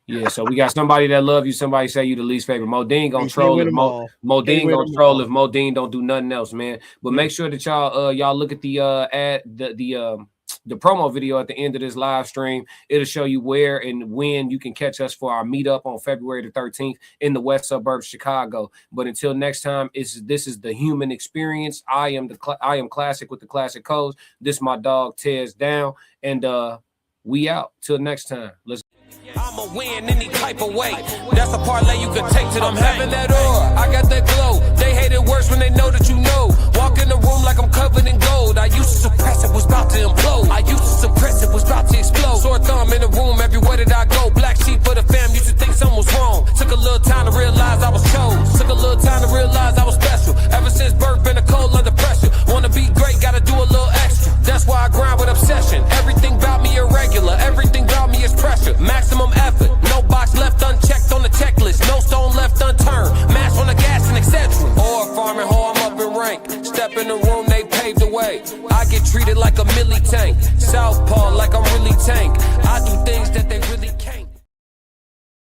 Yeah, so we got somebody that love you, somebody say you the least favorite. Modine gonna Can't troll win if them all. Modine Can't win gonna them troll all. if Modine don't do nothing else, man. But make sure that y'all look at the the promo video at the end of this live stream. It'll show you where and when you can catch us for our meetup on February the 13th in the west suburbs of Chicago. But until next time, this is the human experience. I am classic with the classic codes. This my dog Tez down, and we out till next time. Let's. I'ma win any type of way. That's a parlay you could take to them. I'm having that aura, I got that glow. They hate it worse when they know that you know. Walk in the room like I'm covered in gold. I used to suppress it, was about to implode. I used to suppress it, was about to explode. Sore thumb in the room, everywhere that I go. Black sheep for the fam, used to think something was wrong. Took a little time to realize I was chose. Took a little time to realize I was special. Ever since birth, been a cold under pressure. Wanna be great, gotta do a little extra. That's why I grind with obsession. Everything about me irregular, everything about me is pressure. Maximum effort, no box left unchecked on the checklist, no stone left unturned, mash on the gas and etc. Or farming hoe, I'm up in rank. Step in the room, they paved the way. I get treated like a milli tank, southpaw like I'm really tank. I do things that they really can't.